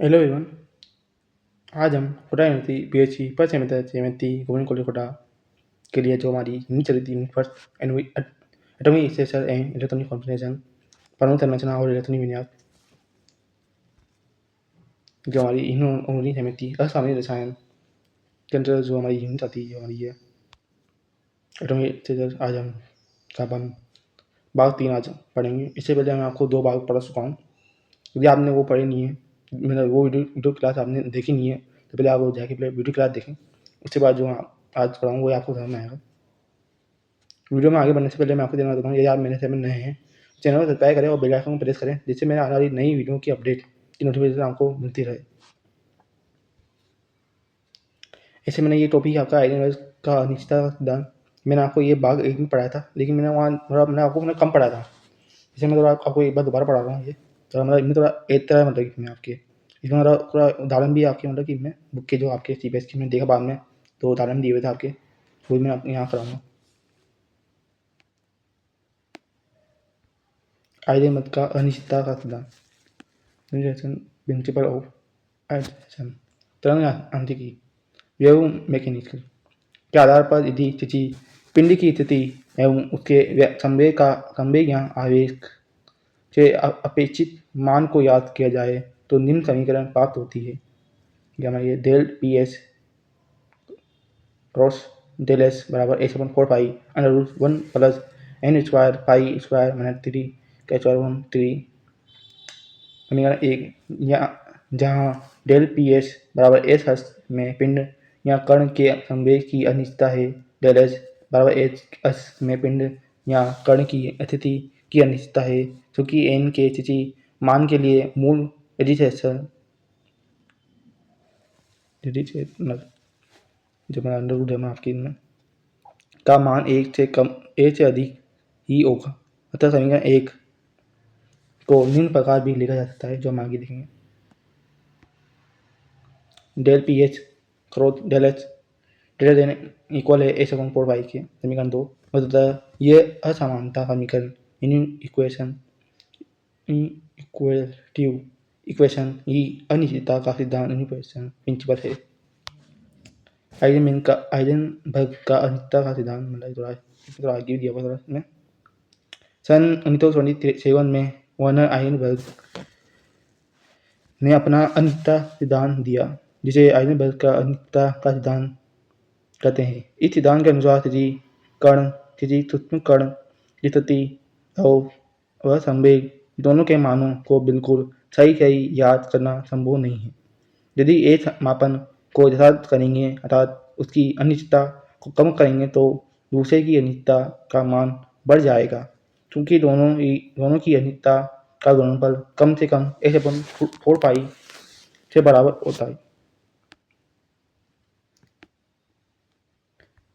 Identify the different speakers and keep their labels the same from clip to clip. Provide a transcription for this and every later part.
Speaker 1: Hello everyone. आज हम Kota university PHE first semester JMST government college Kota के लिए जो हमारी यूनिट चली थी, first atomic structure and electronic configuration, परमाणु संरचना और इलेक्ट्रॉनिक विन्यास, जो हमारी यूनिट यूनिट थी असामयिक रसायन के अंदर जो हमारी यूनिट आती है, जो हमारी है एटॉमिक स्ट्रक्चर। आज हम अपन भाग 3 आज पढ़ेंगे। इससे पहले मैं आपको 2 भाग पढ़ा चुका हूँ। यदि आपने वो पढ़े नहीं है, मतलब वो वीडियो क्लास आपने देखी नहीं है, तो पहले आप वो जाके पहले वीडियो क्लास देखें। उसके बाद जो आज पढ़ाऊँगा वो आपको समझ में आएगा। वीडियो में आगे बढ़ने से पहले मैं आपको देना चाहता हूँ, यदि आप मेरे चैनल में नए हैं, चैनल को सब्सक्राइब करें और बेल आइकन को प्रेस करें, जिससे मेरे आने वाली नई वीडियो की अपडेट की नोटिफिकेशन आपको मिलती रहे। ऐसे मैंने ये टॉपिक आपका आइडेंटिटी का अनिश्चितता का सिद्धांत, मैंने आपको ये भाग 1 में पढ़ाया था, लेकिन मैंने वहाँ थोड़ा मैंने आपको कम पढ़ाया था। इसे मैं थोड़ा आपको एक बार दोबारा पढ़ा रहा हूँ। ये थोड़ा मतलब इनमें थोड़ा एक तरह मतलब कि मैं आपके इसमें थोड़ा उदाहरण भी आपके मतलब कि मैं बुक के जो आपके CBSE की मैंने देखा बाद में, तो उदाहरण दिए हुए थे आपके, वो भी मैं आपको यहाँ कराऊँगा। आइडेंटिटी का अनिश्चितता का सिद्धांत, प्रिंसिपल ऑफ एडजन, तरंग यांत्रिकी, वेव मैकेनिक्स के आधार पर यदि किसी पिंड की स्थिति एवं उसके संवेग या आवेश के अपेक्षित मान को याद किया जाए तो निम्न समीकरण प्राप्त होती है। हमारे del p s cross del s बराबर h upon 4 pi under root 1 plus n square pi square minus 3 का स्क्वायर 1 3 समीकरण 1, या जहाँ डेल पी एस बराबर एस हस्त में पिंड या कण के संवेग की अनिश्चितता है, डेल एस बराबर एच हस्त में पिंड या कण की स्थिति की अनिश्चितता है, क्योंकि एन के स्थिति मान के लिए मूल एडिशन जब अंडर रूट है आपकी इनमें का मान 1 से कम 1 से अधिक ही होगा। अतः समीकरण 1 को निम्न प्रकार भी लिखा जा सकता है, जो हम आगे देखेंगे। Del p h cross del h greater than equal है एच अपन 4 पाई के। समीकरण 2 अतः ये असमानता समीकरण इक्वेटिव इक्वेशन ही अनिश्चितता का सिद्धांत प्रिंसिपल है। हाइजेनबर्ग का अनिश्चितता का सिद्धांत मतलब थोड़ा आगे दिया हुआ इसमें। सन 1927 में वर्नर हाइजेनबर्ग ने अपना अनिश्चितता सिद्धांत दिया, जिसे हाइजेनबर्ग का अनिश्चितता का सिद्धांत कहते हैं। इस सिद्धांत के अनुसार किसी सूक्ष्म कण की स्थिति और संवेग दोनों के मानों को बिल्कुल सही याद करना संभव नहीं है। यदि एक मापन को यथार्थ करेंगे अर्थात उसकी अनिश्चितता को कम करेंगे, तो दूसरे की अनिश्चितता का मान बढ़ जाएगा, क्योंकि दोनों की अनिश्चितता का गुणनफल कम से कम एच अपन 4 पाई से बराबर होता है।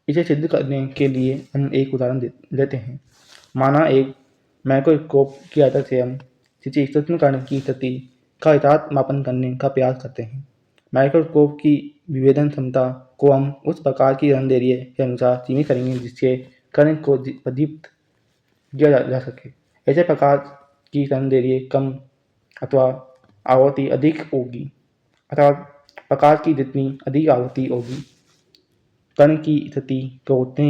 Speaker 1: इसे सिद्ध करने के लिए हम एक उदाहरण लेते हैं। माना एक माइक्रोस्कोप की मदद से हम किसी सूक्ष्म कण की स्थिति का यथार्थ मापन करने का प्रयास करते हैं। माइक्रोस्कोप की विभेदन क्षमता को हम उस प्रकार की रंगदैर्ध्य के अनुसार सीमित करेंगे जिससे कण को प्रदीप्त किया जा सके। ऐसे प्रकार की रंगदैर्ध्य कम अथवा आवृत्ति अधिक होगी, अर्थात प्रकाश की जितनी अधिक आवृत्ति होगी, कण की स्थिति को उतने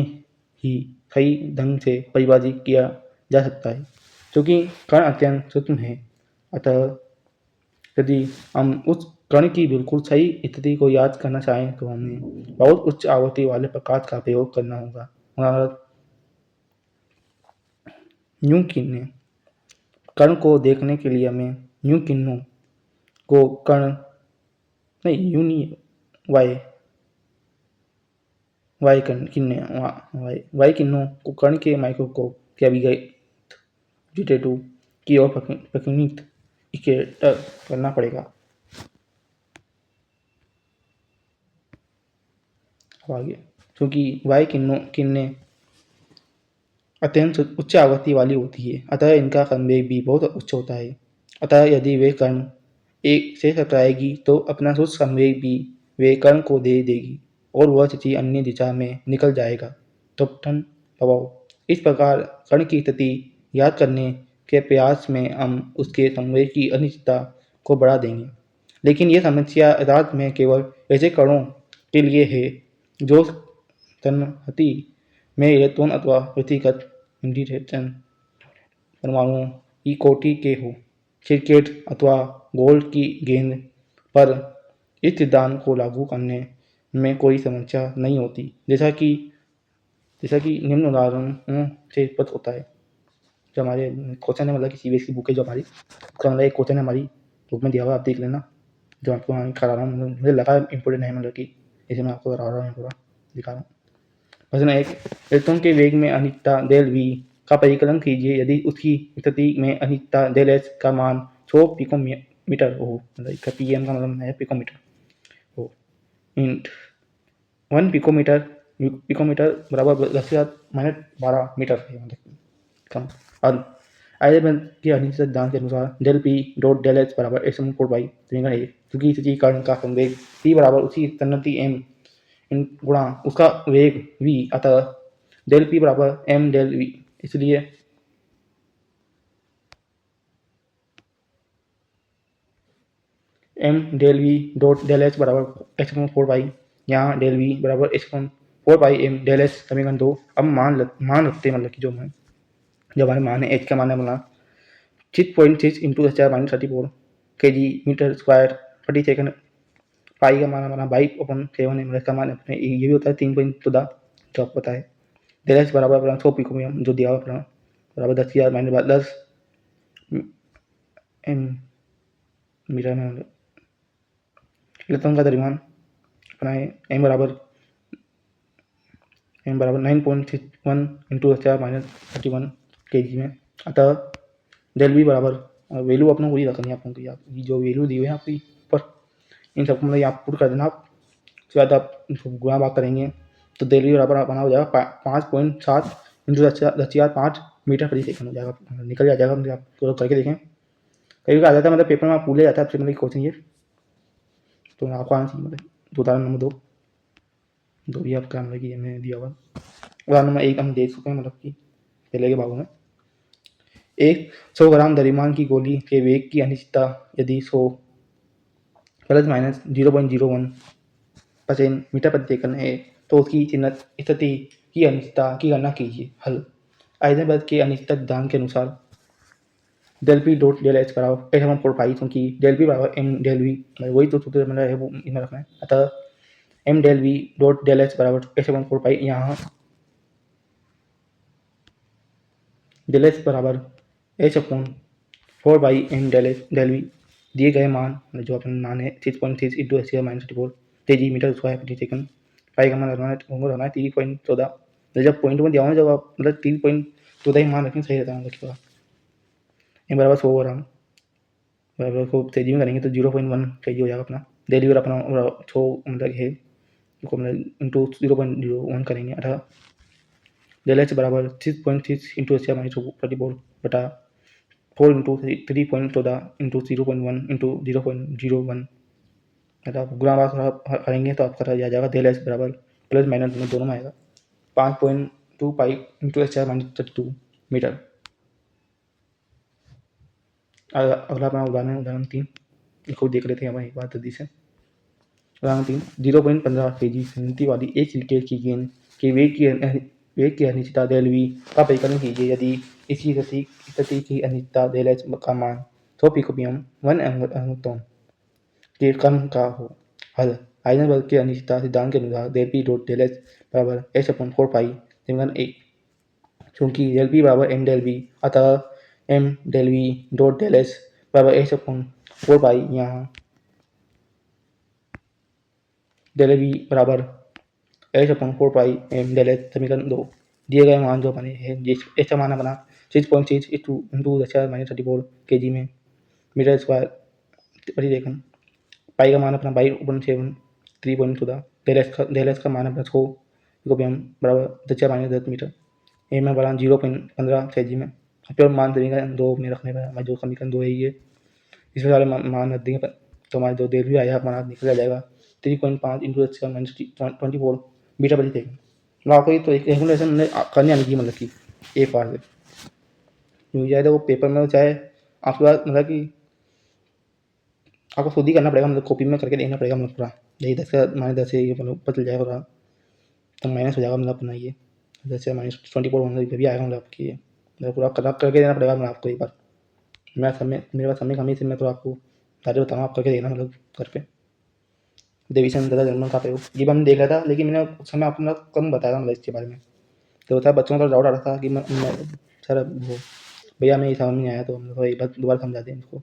Speaker 1: ही सही ढंग से परिभाषित किया जा सकता है। क्योंकि कण अत्यंत सूक्ष्म है, अतः यदि हम उस कण की बिल्कुल सही स्थिति को याद करना चाहें तो हमें बहुत उच्च आवृत्ति वाले प्रकाश का प्रयोग करना होगा। न्यू किरणें, कण को देखने के लिए हमें न्यू किरणों को वाई किरणों को कण के माइक्रोस्कोप के अभिगत डिटेक्टिव की ओर प्रकीर्णित करना पड़ेगा। आगे, क्योंकि वाई किरणें अत्यंत उच्च आवृत्ति वाली होती है, अतः इनका संवेग भी बहुत उच्च होता है। अतः यदि वे कण एक से टकराएगी तो अपना उच्च संवेग भी वे कण को दे देगी और वह किसी अन्य दिशा में निकल जाएगा। त्वरण प्रभाव, इस प्रकार कण की स्थिति याद करने के प्रयास में हम उसके संवेग की अनिश्चितता को बढ़ा देंगे। लेकिन ये समस्या यथार्थ में केवल ऐसे कणों के लिए है जो संहति में इलेक्ट्रॉन अथवा व्यक्तिगत इंटीग्रेशन परमाणुओं की कोटि के हो। क्रिकेट अथवा गोल्फ की गेंद पर इस सिद्धांत को लागू करने में कोई समस्या नहीं होती, जैसा कि निम्न उदाहरणों से स्पष्ट होता है। जो हमारे क्वेश्चन है, मतलब कि सीबीएसई बुक है जो हमारी, उसका मतलब एक क्वेश्चन है हमारी बुक में दिया हुआ, आप देख लेना। जो आपको मैं करा रहा हूँ, मतलब मुझे लगा इम्पोर्टेंट है, मतलब कि इसे मैं आपको करा रहा हूँ, पूरा दिखा रहा हूँ। प्रश्न 1, इलेक्ट्रॉन के वेग में अनिश्चितता डेल वी का परिकलन कीजिए यदि उसकी स्थिति में अनिश्चितता डेल एच का मान 100 पिकोमीटर हो, मतलब इसका पीएम का मतलब है पिकोमीटर हो। इंट 1 पिकोमीटर बराबर 10⁻12 मीटर है, मतलब कम। और आयरन के अनिश्चित सिद्धांत के अनुसार del p dot del h बराबर x4 बाई समीकरण 1, क्योंकि किसी कण का संवेग p बराबर उसी संगति m गुणा उसका वेग v, अतः डेल पी बराबर m डेल v, इसलिए m del v dot del h बराबर x4 बाई, यहाँ डेल v बराबर x4 by m del H समीकरण 2। अब मान रखते हैं, मतलब कि जो हमारे मान है, h का मान है अपना 6.6 इंटू 10⁻34 kg मीटर स्क्वायर प्रति सेकंड। पाई का मान हमारा 22/7 है, का मान अपने ये भी होता है 3.14, जो आपको पता है। डेल एच बराबर अपना 100 पिकोमीटर जो दिया हुआ अपना बराबर 10⁻10 मीटर में इलेक्ट्रॉन का द्रव्यमान अपना है m बराबर 9.61 इंटू 10⁻31 kg में। अतः डेल वी बराबर वैल्यू अपना वही रखनी है आपको, कि जो वैल्यू दी हुई है आपकी ऊपर, इन सबको मतलब आप पुट कर देना। आप उसके बाद आप गुणा भाग करेंगे तो डेल वी बराबर बना हो जाएगा 5.7 इंटू 10⁻5 मीटर प्रति सेकंड हो जाएगा, निकल जाएगा। मतलब आप करके देखें, कई बार आ जाता है, मतलब पेपर में आप भूल जाता है आपसे, मतलब क्वेश्चन ये तो आपको आना चाहिए। मतलब उदाहरण नंबर 2 भी आपका मतलब कि मैंने दिया हुआ। उदाहरण नंबर 1 हम देख चुके हैं, मतलब कि पहले के भागों में। 100 ग्राम द्रव्यमान की गोली के वेग की अनिश्चितता यदि 100 प्लस माइनस 0.01% मीटर प्रति सेकंड है तो उसकी स्थिति की अनिश्चितता की गणना कीजिए। हल हाइजेनबर्ग के अनिश्चितता सिद्धांत के अनुसार del p dot del h बराबर x1/4 क्योंकि डेल पी बराबर m डेल वी, वही तो सूत्र मतलब है वो इनमें रखना है। अतः m del v dot del h बराबर x1/4, यहाँ डेल एच बराबर h/4 by m del we दिए गए मान, जो अपना मान है 6.6 इंटू 10⁻34 kg मीटर स्क्वायर प्रति सेकंड। पाई का मान रहना है 3.14। जब पॉइंट में दिया हुआ है, जब आप मतलब 3.14 ही मान रखें सही रहता है, मतलब m बराबर 100 ग्राम बराबर को तेजी में करेंगे तो 0.1 kg हो जाएगा अपना। डेली वेट अपना 100 मतलब है, मतलब इंटू 0.01 करेंगे। अतः डेल एच बराबर 6.6 इंटू 10⁻34 बटा 4 इंटू 3.14 इंटू 0.1 इंटू 0.01। मतलब गुणा भाग करेंगे तो आपका रह जाएगा डेल एच बराबर प्लस माइनस दोनों में आएगा 5.25 इंटू 10⁻32 मीटर। अगला अपना उदाहरण 3 इसको देख लेते हैं हम एक बार जल्दी से। उदाहरण 3 0.15 kg संहति वाली एक क्रिकेट की गेंद के वेग की अनिश्चितता डेल वी का परिकलन कीजिए यदि इसी स्थिति की अनिश्चितता डेल एच का मान 100 पिकोपीएम 1 एंगस्ट्रॉम के कम का हो। हल हाइजेनबर्ग के अनिश्चितता सिद्धांत के अनुसार del p dot del h बराबर h/4 पाई समीकरण 1, चूंकि डेल पी बराबर m डेल वी, अतः m del v dot del h बराबर h/4 पाई, यहाँ डेल वी बराबर h/4 पाई m डेल एच समीकरण 2 दिए गए मान जो बने हैं, एच का मान बना 6.6 इंटू 10⁻34 kg में मीटर स्क्वायर प्रति सेकंड। पाई का मान अपना 22/7 3.14। डेल एच का मान अपना 100 पिकोपीएम बराबर 10⁻10 मीटर। ए में बना 0.15 kg में। फिर मान समीकरण 2 में रखने पर हमारे जो समीकरण 2 है ये, इसमें सारे मान रख देंगे तो हमारे जो डेल वी आया हमारा निकल जाएगा 3.5 इंटू 10⁻24 मीटर प्रति सेकंड। आपको ये तो एक कैलकुलेशन करनी आनी चाहिए, मतलब कि एक बार से मिल जाए तो वो पेपर में चाहे आपके पास मतलब कि आपको खुद ही करना पड़ेगा, मतलब कॉपी में करके देखना पड़ेगा, मतलब पूरा यही 10 का -10 है, ये मतलब पता चल जाएगा पूरा, तो माइनस हो जाएगा मतलब अपना ये 10 से -24 भी आएगा, मतलब आपकी ये मतलब पूरा करके देना पड़ेगा मतलब आपको एक बार। मैं समय मेरे पास समय कम है, इसलिए मैं तो आपको सारे बताऊँगा, आप करके देना मतलब घर पे। डिवीज़न तथा जर्मन का प्रयोग ये भी हमने देख लिया था, लेकिन मैंने उस समय आपको मतलब कम बताया था मतलब इसके बारे में। तो होता है बच्चों को डाउट आ रहा था कि मैं सर वो भैया मैं ये समझ में नहीं आया, तो हमने थोड़ा एक बार दोबारा समझा दें इनको।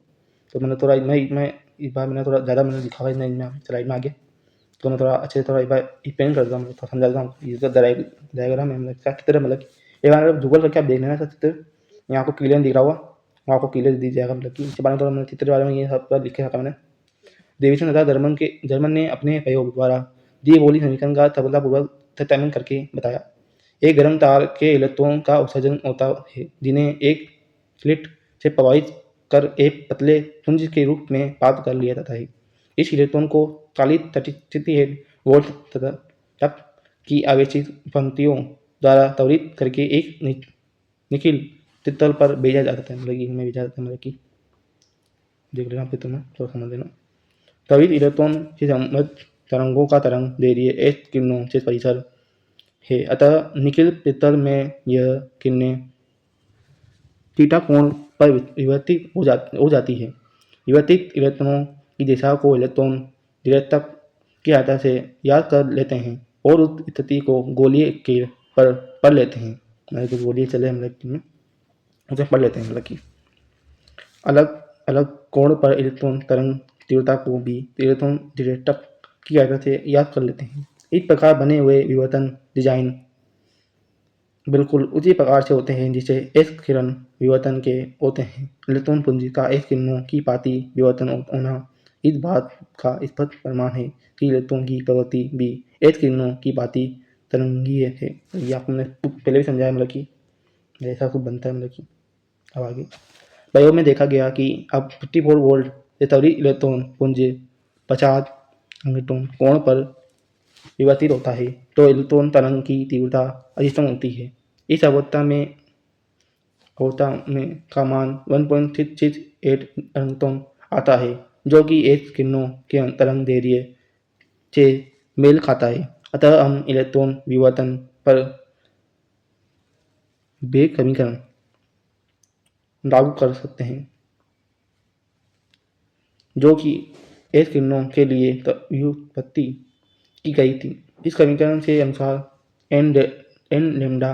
Speaker 1: तो मैंने थोड़ा मैं इस बार मैंने थोड़ा ज़्यादा मैंने लिखा हुआ है इसमें स्लाइड में आगे, तो मैं थोड़ा अच्छे से थोड़ा एक बार एक्सप्लेन कर देता हूँ, थोड़ा समझा देता हूँ। इसका डायग्राम है मतलब क्या चित्र है, मतलब एक बार गूगल करके आप देख लेना इसका चित्र, यहाँ आपको क्लियर दिख रहा होगा, वहाँ आपको क्लियर दिख जाएगा, मतलब कि इसके बारे में थोड़ा मैंने चित्र के बारे में ये सब पूरा लिख के रखा मैंने। डेविसन तथा जर्मन ने अपने प्रयोग द्वारा द्विबोली समीकरण का सफलतापूर्वक सत्यापन करके बताया। एक गर्म तार के इलेक्ट्रॉन का उत्सर्जन होता है, जिन्हें एक स्लिट से प्रवाहित कर एक पतले पुंज के रूप में प्राप्त कर लिया जाता है। इस इलेक्ट्रॉन को काली 38 वोल्ट तक की आवेशित पंक्तियों द्वारा त्वरित करके एक निखिल तितल पर भेजा जाता है, मतलब इनमें भेजा जाता है, मतलब कि देख लेना फिर तुम्हें थोड़ा समझ लेना। त्वरित इलेक्ट्रॉन से संबद्ध तरंगों का तरंग दैर्ध्य एस किरणों से परिसर है, अतः निखिल पित्तल में यह किरणें थीटा कोण पर विवर्तित हो जाती है। विवर्तित इलेक्ट्रॉनों की दिशा को इलेक्ट्रॉन निरर्थक की सहायता से याद कर लेते हैं और उस स्थिति को गोलीय के पर पढ़ लेते हैं, मतलब कि गोलीय चले मतलब उसे पढ़ लेते हैं, मतलब कि अलग अलग कोण पर इलेक्ट्रॉन तरंग तीव्रता को भी इलेक्ट्रॉन निरर्थक की सहायता से याद कर लेते हैं। इस प्रकार बने हुए विवर्तन डिजाइन बिल्कुल उसी प्रकार से होते हैं जिसे एस किरण विवर्तन के होते हैं। इलेक्ट्रॉन पुंज का एस किरणों की भांति विवर्तन होना इस बात का स्पष्ट प्रमाण है कि इलेक्ट्रॉन की प्रवृत्ति भी एस किरणों की भांति तरंगीय है। ये आपको मैंने पहले भी समझाया, मतलब कि ऐसा कुछ बनता है, मतलब कि अब आगे प्रयोग में देखा गया कि अब 54 वोल्ट से त्वरित इलेक्ट्रॉन पुंज 50 इलेक्ट्रॉन कोण पर विवर्तित होता है, तो इलेक्ट्रॉन तरंग की तीव्रता अधिकतम होती है। इस अवस्था में का मान 1.668 इलेक्ट्रॉन आता है, जो कि एस किरणों के तरंग दैर्ध्य से मेल खाता है। अतः हम इलेक्ट्रॉन विवर्तन पर वेग समीकरण लागू कर सकते हैं, जो कि एस किरणों के लिए व्युत्पत्ति की गई थी। इस समीकरण के अनुसार एन लेम्डा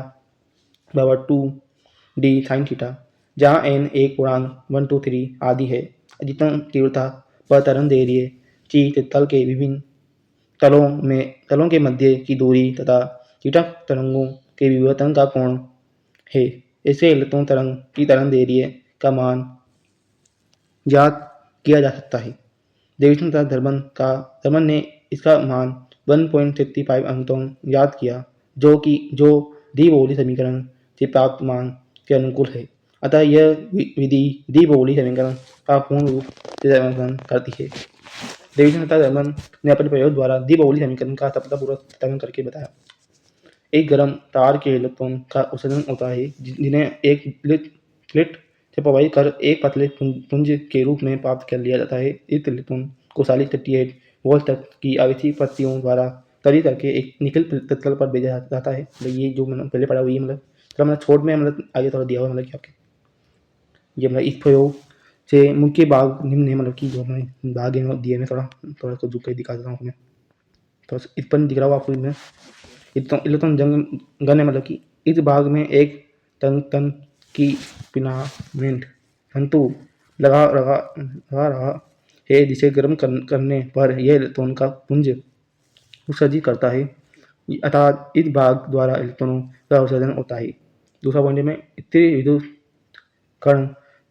Speaker 1: बराबर 2d sin थीटा, जहाँ n एक पूर्णांक 1 2 3 आदि है, अधिकतम तीव्रता पर तरंग दैर्ध्य ची तल के विभिन्न तलों के मध्य की दूरी तथा थीटा तरंगों के विवर्तन का कोण है। ऐसे इलेक्ट्रॉन तरंग की तरंग दैर्ध्य का मान ज्ञात किया जा सकता है। डेविसन तथा जर्मन ने इसका मान 1.65 इलेक्ट्रॉन ज्ञात किया, जो द्विबोली समीकरण से प्राप्त मान के अनुकूल है। अतः यह विधि द्विबोली समीकरण का पूर्ण रूप से समाधान करती है। डेविसन तथा जर्मन ने अपने प्रयोग द्वारा द्विबोली समीकरण का सफलतापूर्वक सत्यापन करके बताया। एक गर्म तार के इलेक्ट्रॉन का उत्सर्जन होता है, जिन्हें एक स्लिट से प्रवाहित कर एक पतले पुंज के रूप में प्राप्त कर लिया जाता है। इस इलेक्ट्रॉन को 38 वोल्ट तक की आवेशित पत्तियों द्वारा त्वरित करके एक निकल तल पर भेजा जाता है। मतलब ये जो मैंने पहले पढ़ा हुई है, मतलब थोड़ा मतलब छोट में मतलब आगे थोड़ा दिया हुआ, मतलब कि आपके ये मतलब इस प्रयोग से मुख्य भाग निम्न है, मतलब कि जो मैंने भाग दिए मैं थोड़ा थोड़ा को झुक कर दिखा देता हूँ मैं, तो इस पर दिख रहा होगा आपको इसमें इलेक्ट्रॉन गन है, मतलब कि इस भाग में एक टन की फिलामेंट तंतु लगा रहा है, जिसे गर्म करने पर यह इलेक्ट्रॉन का पुंज उत्सर्जित करता है, अर्थात इस भाग द्वारा इलेक्ट्रॉनों का उत्सर्जन होता है। दूसरा पॉइंट में स्थिर विद्युत कण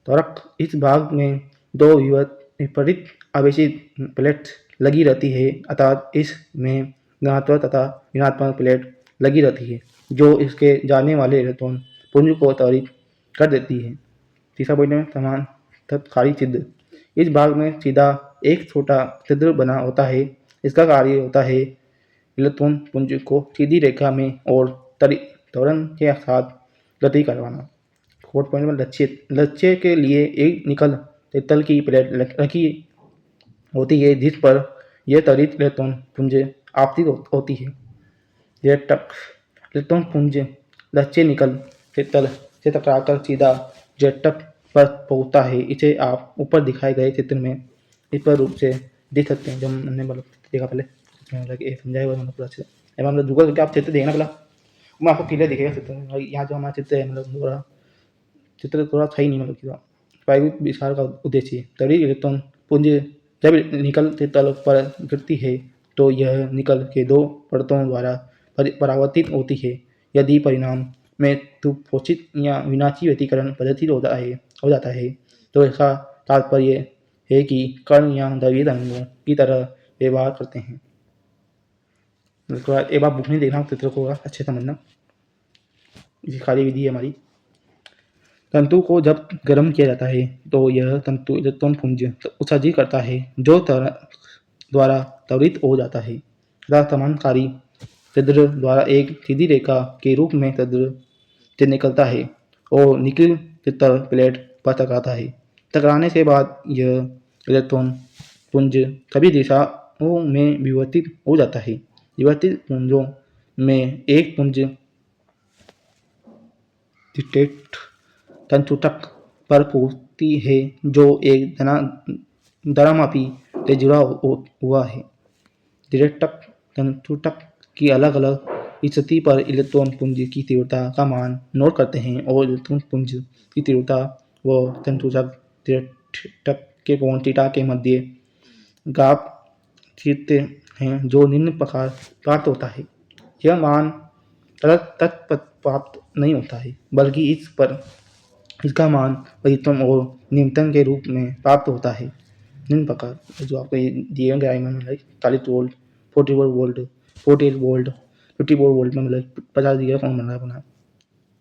Speaker 1: त्वरक इस भाग में दो विपरीत आवेशित प्लेट्स लगी रहती है, अर्थात इसमें धनात्मक तथा ऋणात्मक प्लेट लगी रहती है, जो इसके जाने वाले इलेक्ट्रॉन पुंज को त्वरित कर देती है। तीसरा पॉइंट में समान खाली छिद्र इस भाग में सीधा एक छोटा छिद्र बना होता है। इसका कार्य होता है इलेक्ट्रॉन पुंज को सीधी रेखा में और त्वरण के साथ गति करवाना। फोर्थ पॉइंट में लक्ष्य के लिए एक निकल तल की प्लेट रखी होती है जिस पर यह त्वरित इलेक्ट्रॉन पुंज आपतित होती है। यह इलेक्ट्रॉन पुंज लक्ष्य निकल के तल से टकराकर सीधा जेटक पर पहुंचता है। इसे आप ऊपर दिखाए गए चित्र में इस पर रूप से देख सकते हैं। जब हमने मतलब देखा पहले मतलब ये समझाया हुआ मतलब पूरा अच्छे से। मतलब गूगल करके आप चित्र देखना पहला, मैं आपको क्लियर दिखेगा चित्र। यहाँ जो हमारा चित्र है मतलब थोड़ा चित्र थोड़ा सही नहीं मतलब कि प्रायोगिक विस्तार का उद्देश्य तभी इलेक्ट्रॉन पुंज जब निकल के तल पर गिरती है तो यह निकल के दो परतों द्वारा परावर्तित होती है। यदि परिणाम में सुपोषित या विनाशी व्यतिकरण प्रदर्शित हो जाता है तो इसका तात्पर्य है कि कण या द्रव्य तरंगों की तरह व्यवहार करते हैं। एक बार बुक में देखना चित्र को अच्छे समझना, ये कार्य विधि है हमारी। तंतु को जब गर्म किया जाता है तो यह तंतु इलेक्ट्रॉन पुंज उत्सर्जित करता है जो द्वारा त्वरित हो जाता है तथा समानकारी छिद्र द्वारा एक सीधी रेखा के रूप में छिद्र से निकलता है और निकल चित्तर प्लेट पर टकराता है। टकराने के बाद यह इलेक्ट्रॉन पुंज सभी दिशाओं में विवर्तित हो जाता है। विवर्तित पुंजों में एक पुंज तंतुटक पर पूर्ति है जो एक दरामापी से जुड़ा हुआ है। द्वितीयक तंतुटक की अलग अलग स्थिति पर इलेक्ट्रॉन पुंज की तीव्रता का मान नोट करते हैं और इलेक्ट्रॉन पुंज की तीव्रता व तंतुटक द्वितीयक के कोण थीटा के मध्य ग्राफ खींचते हैं जो निम्न प्रकार प्राप्त होता है। यह मान तत्पर प्राप्त नहीं होता है बल्कि इसका मान अधिकतम और न्यूनतम के रूप में प्राप्त होता है। निम्न प्रकार जो आपको दिए गए में मतलब 40 वोल्ट 44 वोल्ट 48 वोल्ट 54 वोल्ट में मतलब 50 दिया कौन बन रहा है अपना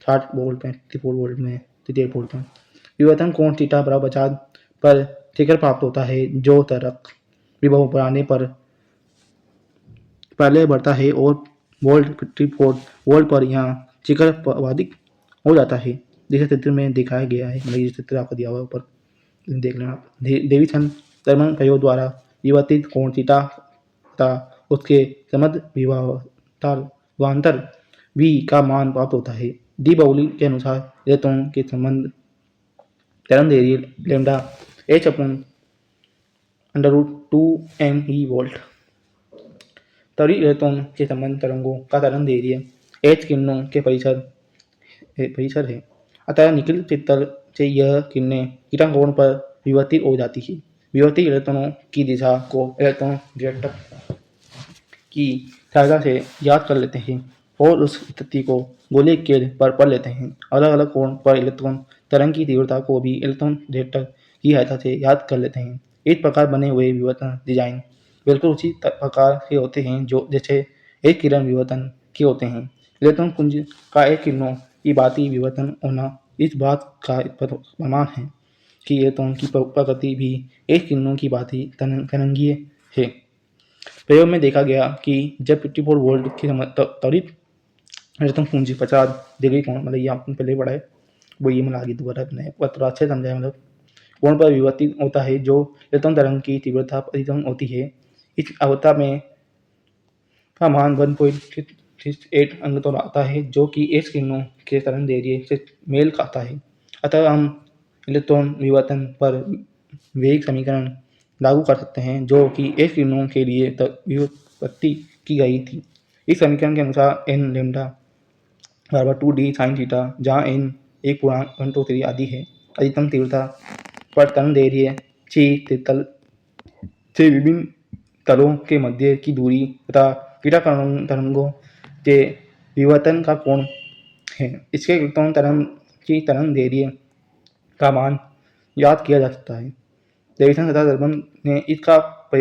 Speaker 1: 60 वोल्ट में 54 वोल्ट में 38 वोल्ट में विवर्तन कोण थीटा बराबर 50 पर शिखर प्राप्त होता है जो त्वरक विभव बढ़ाने पर पहले बढ़ता है और वोल्ट 54 वोल्ट पर यहाँ शिखर बाधित हो जाता है जैसे चित्र में दिखाया गया है। मतलब ये चित्र आपको दिया हुआ है ऊपर देख लेना आप। डेविसन थर्मल प्रयोग द्वारा विवर्तित कोण थीटा तथा उसके समग्र विभवांतर v का मान प्राप्त होता है। डी ब्राउली के अनुसार इलेक्ट्रॉन के संबंध तरंगदैर्घ्य lambda h upon √2m volt. त्वरित इलेक्ट्रॉन के संबंध तरंगों का तरंगदैर्घ्य h किरणों के परिसर है। अतः निकल चित्तर से यह किरणें थीटा कोण पर विवर्तित हो जाती है। विवर्तित इलेक्ट्रॉनों की दिशा को इलेक्ट्रॉन द्वितीयक की सहायता से याद कर लेते हैं और उस स्थिति को गोले के पर पढ़ लेते हैं। अलग अलग कोण पर इलेक्ट्रॉन तरंग की तीव्रता को भी इलेक्ट्रॉन द्वितीयक की सहायता से याद कर लेते हैं। इस प्रकार बने हुए विवर्तन डिजाइन बिल्कुल उसी प्रकार के होते हैं जो जैसे एक किरण विवर्तन के होते हैं। इलेक्ट्रॉन पुंज का एक किरणों की भांति विवर्तन होना इस बात का प्रमाण है कि इलेक्ट्रॉन की प्रकृति भी एक किरणों की भांति तरंगीय है। प्रयोग में देखा गया कि जब 54 वोल्ट की त्वरित इलेक्ट्रॉन पुंज 50 डिग्री कोण मतलब ये आपने पहले पढ़ा है वो ये मतलब आगे दोबारा थोड़ा अच्छे समझाया मतलब कोण पर विवर्तित होता है जो इलेक्ट्रॉन तरंग की तीव्रता अधिकतम होती है। इस अवस्था में का मान 1.68 अंक तो आता है जो कि एच किरणों के तरंगदैर्घ्य से मेल खाता है। अतः हम इलेक्ट्रॉन विवर्तन पर वेग समीकरण लागू कर सकते हैं जो कि एच किरणों के लिए व्युत्पत्ति की गई थी। इस समीकरण के अनुसार n लैम्डा बराबर 2d sin थीटा जहाँ n एक पूर्णांक 1 2 3 आदि है। अधिकतम तीव्रता पर तरंगदैर्घ्य c तल से विभिन्न तलों के मध्य की दूरी तथा थीटा तरंगों के विवर्तन का कोण है। इसके इलेक्ट्रॉन तरंग की तरंगदैर्घ्य का मान याद किया जा सकता है। डेविसन तथा थर्मल ने इसका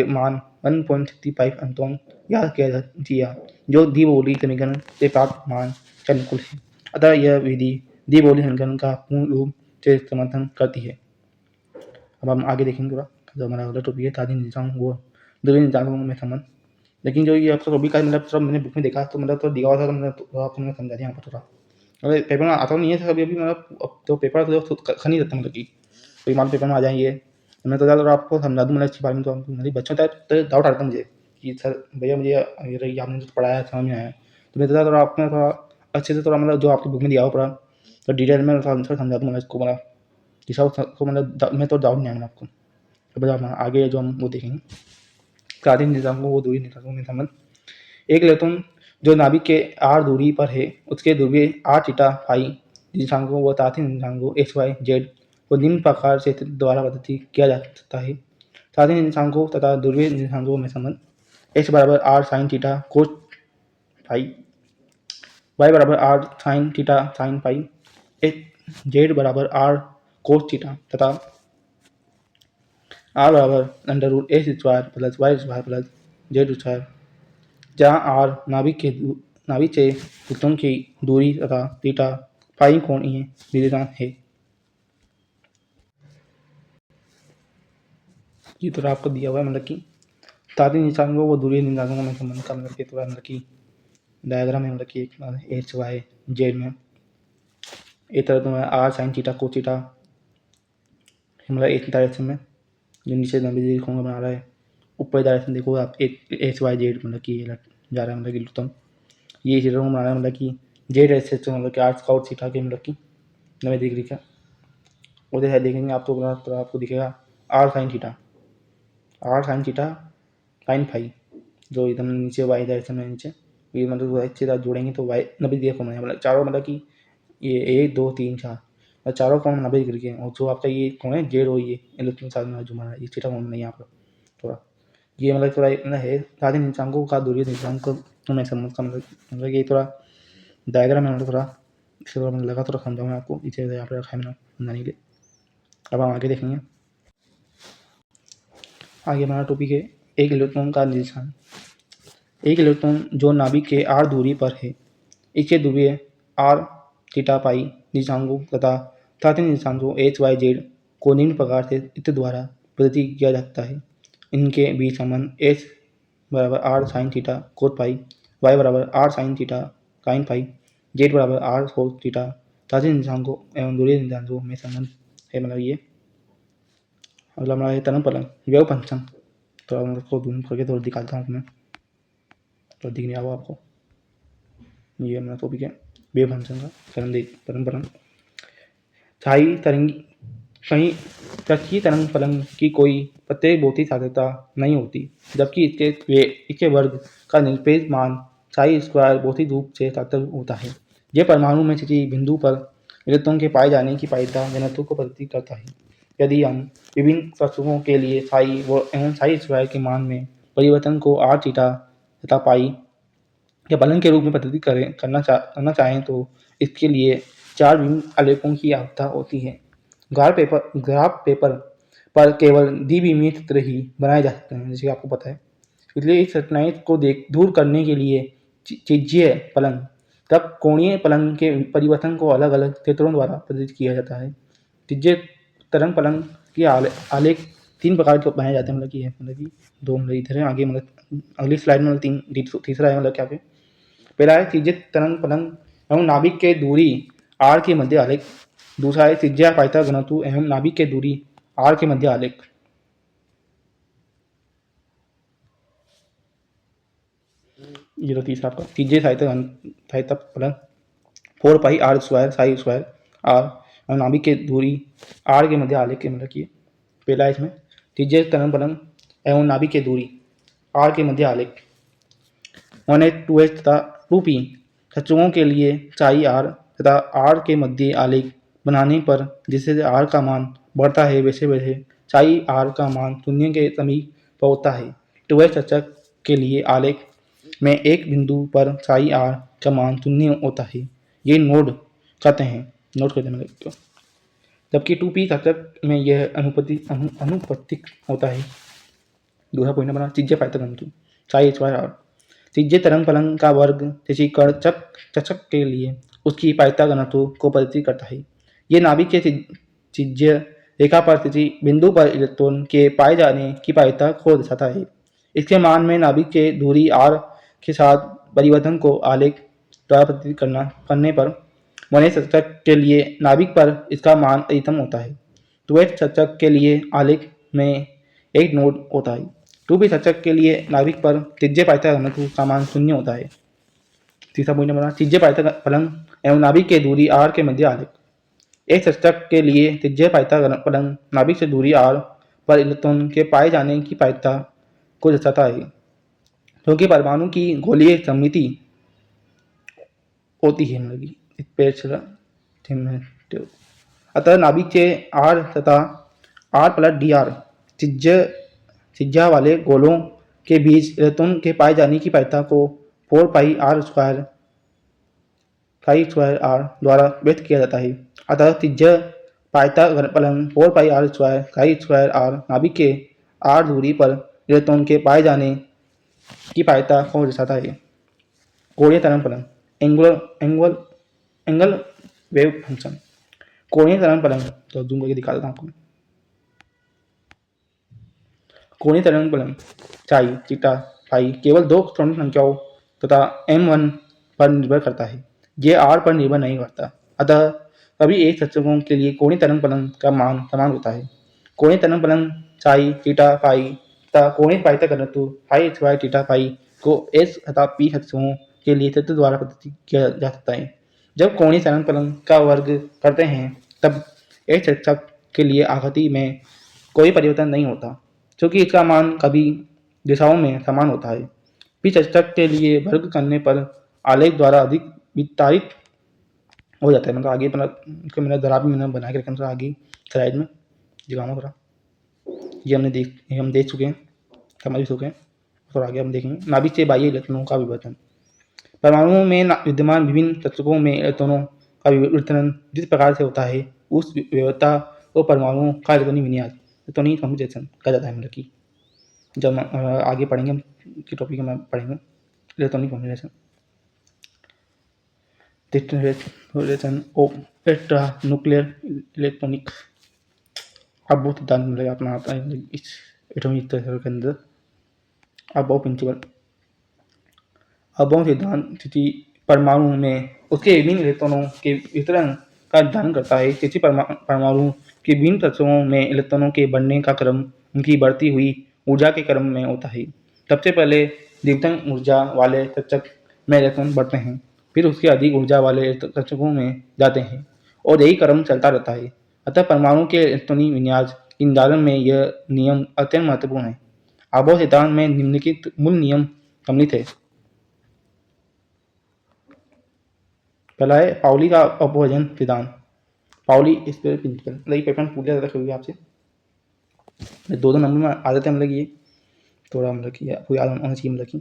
Speaker 1: मान 1.65 अंतोन याद किया जो डी ब्राउली समीकरण से प्राप्त मान के अनुकूल है। अतः यह विधि डी ब्राउली समीकरण का पूर्ण रूप से समर्थन करती है। अब हम आगे देखेंगे थोड़ा जो हमारा अगला टॉपिक है तादी निजाम वो द्रव्य निजामों में संबंध। लेकिन जो ये आपको कभी का मतलब सब मैंने बुक में देखा तो मतलब तो दिया हुआ था तो मतलब तो आपको मैं समझा दिया यहाँ पर थोड़ा। अगर पेपर में आता नहीं है कभी अभी मतलब तो पेपर तो खा नहीं रहता मतलब कि कोई मान पेपर में आ जाएंगे मैं तो ज़्यादा आपको समझा दूँ मतलब इसके बारे में, तो मेरे बच्चों तक तो डाउट आता है मुझे कि सर भैया मुझे ये आपने जो पढ़ाया समझ में आया, तो मैं तो ज़्यादा आपने थोड़ा अच्छे से थोड़ा मतलब जो आपकी बुक में दिया हो पूरा तो डिटेल में थोड़ा समझा दूँ मतलब इसको, मतलब कि सबको मतलब मैं तो डाउट नहीं आया आपको। तो बस आगे जो हम वो देखेंगे कार्य निजाम को वो दूरी निजामों में संबंध। एक इलेक्ट्रॉन जो नाभिक के आर दूरी पर है उसके ध्रुवीय आर थीटा फाई निर्देशांकों व ताथी निर्देशांकों एक्स वाई जेड को निम्न प्रकार से द्वारा प्रदर्शित किया जा सकता है। ताथी निर्देशांकों तथा ध्रुवीय निर्देशांकों में संबंध। एक्स बराबर r sine theta cos phi, y बराबर r sine theta sine phi, z बराबर आर कोस थीटा तथा आर बराबर under root x square plus y square plus z square, जहाँ आर नाभिक से इलेक्ट्रॉन की दूरी तथा थीटा फाई कोणीय निर्देशांक है। ये थोड़ा आपको दिया हुआ है मतलब कि ताती निर्देशांकों व दूरी निर्देशांकों में संबंध का मतलब कि थोड़ा मतलब कि डायग्राम है, मतलब कि एक्स वाई जेड में एक तरह तो आर साइन थीटा को थीटा मतलब एक डायरेक्शन में जो नीचे नंबर खोंगा बना रहा है, ऊपर डायरेक्शन देखो आप एक एक्स वाई जेड मतलब कि जा रहा है मतलब कि इलेक्ट्रॉन ये इसी तरह बना रहा है मतलब कि जेड एक्सेस से मतलब कि आर स्काउट थीटा के मतलब कि 90 डिग्री का उधर है देखेंगे आप तो आपको दिखेगा r sine theta sine phi जो एकदम नीचे वाई डायरेक्शन में नीचे ये मतलब अच्छे तरह जोड़ेंगे तो वाई 90 डिग्री कोण है, मतलब चारों मतलब कि ये 1 2 3 4 और चारों कोण 90 डिग्री के, और जो आपका ये कोण है जेड और ये इलेक्ट्रॉन साथ में जो बना है ये थीटा कोण नहीं है यहाँ पर थोड़ा ये मतलब थोड़ा मतलब है सारे निर्देशांकों का दूरी निर्देशांक में संबंध का मतलब ये थोड़ा डायग्राम है, मतलब थोड़ा इससे थोड़ा लगा थोड़ा समझाऊँ आपको इसे यहाँ पर रखा है मैंने समझाने के लिए। अब हम आगे देखेंगे, आगे हमारा टॉपिक है एक इलेक्ट्रॉन का निर्देशांक। एक इलेक्ट्रॉन जो नाभिक के आर दूरी पर है इसके ध्रुवीय आर थीटा पाई निर्देशांकों तथा तात्विक निर्देशांकों एच वाई जेड को निम्न प्रकार से इसके द्वारा प्रदर्शित किया जा सकता है। इनके बीच संबंध एच बराबर r sine theta cos pi, y बराबर r sine theta sine pi, z बराबर आर कोस थीटा तात्विक निर्देशांकों एवं दूरी निर्देशांकों में संबंध है। मतलब ये अगला हमारा है तरंग फलन वेव फंक्शन। तो हम उसको दूर करके थोड़ा दिखाता हूँ मैं, तो दिख नहीं रहा आपको। ये हमारा टॉपिक है वेव फंक्शन का तरंग फलन। स्थायी तरंग कहीं कक्षीय तरंग फलन की कोई प्रत्येक भौतिक साध्यता नहीं होती, जबकि इसके वर्ग का निरपेक्ष मान साई स्क्वायर भौतिक रूप से सार्थक होता है। यह परमाणु में किसी बिंदु पर इलेक्ट्रॉन के पाए जाने की प्रायिकता घनत्व को प्रदर्शित करता है। यदि हम विभिन्न वस्तुओं के लिए साई एवं साई स्क्वायर के मान में परिवर्तन को आर थीटा तथा पाई के फलन के रूप में प्रदर्शित करना चाहें तो इसके लिए 4 विभिन्न आलेखों की आवश्यकता होती है। ग्राफ पेपर पर केवल द्विविमीय चित्र ही बनाए जा सकते हैं, जैसे आपको पता है। इसलिए इस कठिनाई को दूर करने के लिए त्रिज्यीय फलन तब कोणीय फलन के परिवर्तन को अलग अलग क्षेत्रों द्वारा प्रदर्शित किया जाता है। त्रिज्यीय तरंग फलन के आलेख 3 प्रकार के बनाए जाते हैं, मतलब कि है मतलब कि 2 मतलब इधर है आगे मतलब अगली स्लाइड में मतलब तीसरा है मतलब क्या पे पहला है त्रिज्यीय तरंग फलन एवं नाभिक के दूरी आर के मध्य आलेख। दूसरा है त्रिज्या पाइता घनत्व एवं नाभिक के दूरी आर के मध्य आलेख। ये तो तीसरा आपका त्रिज्य सहायता फलन 4 pi r square psi square r और नाभिक के दूरी आर के मध्य आलेख के मतलब कि पहला है इसमें त्रिज्य तरंग फलन एवं नाभिक के दूरी आर के मध्य आलेख 1h 2h तथा 2p सच्चुओं के लिए चाई आर तथा आर के मध्य आलेख बनाने पर जिससे आर का मान बढ़ता है वैसे वैसे चाई आर का मान शून्य के समीप पहुंचता है। 2h सच्चक के लिए आलेख में एक बिंदु पर चाई आर का मान शून्य होता है, ये नोड कहते हैं मतलब, जबकि 2p सच्चक में यह अनुपस्थित होता है। दूसरा पॉइंट बना त्रिज्य पाइता घनत्व चाई स्क्वायर आर। त्रिज्य तरंग फलन का वर्ग किसी चषक के लिए उसकी पाइता घनत्व को प्रदर्शित करता है। ये नाभिक के त्रिज्य रेखा पर किसी बिंदु पर इलेक्ट्रॉन के पाए जाने की प्रायिकता को दर्शाता है। इसके मान में नाभिक के दूरी आर के साथ परिवर्तन को आलेख द्वारा प्रदर्शित करने पर वने सच्चक के लिए नाभिक पर इसका मान अधिकतम होता है। द्वैत सच्चक के लिए आलेख में एक नोड होता है। 2p सचक के लिए नाभिक पर त्रिज्य पाइता घनत्व का मान 0 होता है। तीसरा पॉइंट नंबर त्रिज्य पाइता फलन एवं नाभिक के दूरी r के मध्य आलेख। एक सचक के लिए त्रिज्य पाइता फलन नाभिक से दूरी r पर इलेक्ट्रॉन के पाए जाने की प्रायिकता को दर्शाता है, क्योंकि परमाणु की गोलीय सममिति होती है। अतः नाभिक से r तथा r प्लस dr त्रिज्या वाले गोलों के बीच इलेक्ट्रॉन के पाए जाने की प्रायिकता को 4 पाई r स्क्वायर r द्वारा व्यक्त किया जाता है। अतः त्रिज्य पाइता फलन 4 पाई r स्क्वायर r नाभिक के r दूरी पर इलेक्ट्रॉन के पाए जाने की प्रायिकता को दर्शाता है। कोणीय त्वरण फलन एंगल वेव फंक्शन। कोणीय त्वरण फलन तो जूम करके दिखा देता हूँ आपको। कोणीय त्वरण फलन चाई थीटा फाई केवल दो क्वांटम संख्याओं तथा m1 पर निर्भर करता है, ये r पर निर्भर नहीं करता। अतः सभी एक सचकों के लिए कोणीय त्वरण फलन का मान समान होता है। कोणीय त्वरण फलन चाई थीटा फाई तथा कोणीय पाइता घनत्व फाई स्क्वायर थीटा फाई को s तथा p सचकों के लिए तत्व द्वारा प्रदर्शित किया जा सकता है। जब कोणीय त्वरण फलन का वर्ग करते हैं तब एक सचक के लिए आकृति में कोई परिवर्तन नहीं होता, क्योंकि इसका मान सभी दिशाओं में समान होता है। p सचक के लिए वर्ग करने पर आलेख द्वारा अधिक विस्तारित हो जाता है। मतलब आगे मेरा दरा भी मैंने बना के रखा आगे स्लाइड में दिखाऊंगा थोड़ा। ये हम देख चुके हैं, समझ चुके हैं। थोड़ा आगे हम देखेंगे नाभिक से बाह्य इलेक्ट्रॉनों का विवर्तन। परमाणुओं में विद्यमान विभिन्न तत्वों में इलेक्ट्रॉनों का विवर्तन जिस प्रकार से होता है उस व्यवस्था को परमाणुओं का इलेक्ट्रॉनिक विन्यास इलेक्ट्रॉनिक कम्युनिकेशन कहा जाता है। मतलब कि जब आगे पढ़ेंगे हम की टॉपिक में पढ़ेंगे electronic communication of extra nuclear electronic. अब वो सिद्धांत मिलेगा अपना आता है इस एटॉमिक स्तर के अंदर। अब प्रिंसिपल अबोह सिद्धांत स्थिति परमाणु में उसके विभिन्न इलेक्ट्रॉनों के वितरण का निर्धारण करता है। किसी परमाणु के विभिन्न तत्वों में इलेक्ट्रॉनों के बढ़ने का क्रम उनकी बढ़ती हुई ऊर्जा के क्रम में होता है। सबसे पहले अधिकतम ऊर्जा वाले तत्व में इलेक्ट्रॉन बढ़ते हैं, फिर उसके अधिक ऊर्जा वाले तत्वों में जाते हैं और यही क्रम चलता रहता है। अतः परमाणु के इलेक्ट्रॉनिक विन्यास के निर्धारण में यह नियम अत्यंत महत्वपूर्ण है। अबोह सिद्धांत में निम्नलिखित मूल नियम सम्मिलित है। पहला है पाउली का अपवर्जन सिद्धांत। Pauli square principle. मतलब ये पेपर में पूछ लिया जाता कभी आपसे, दो नंबर में आ जाते हैं। मतलब ये थोड़ा मतलब कि कोई याद होना चाहिए। मतलब कि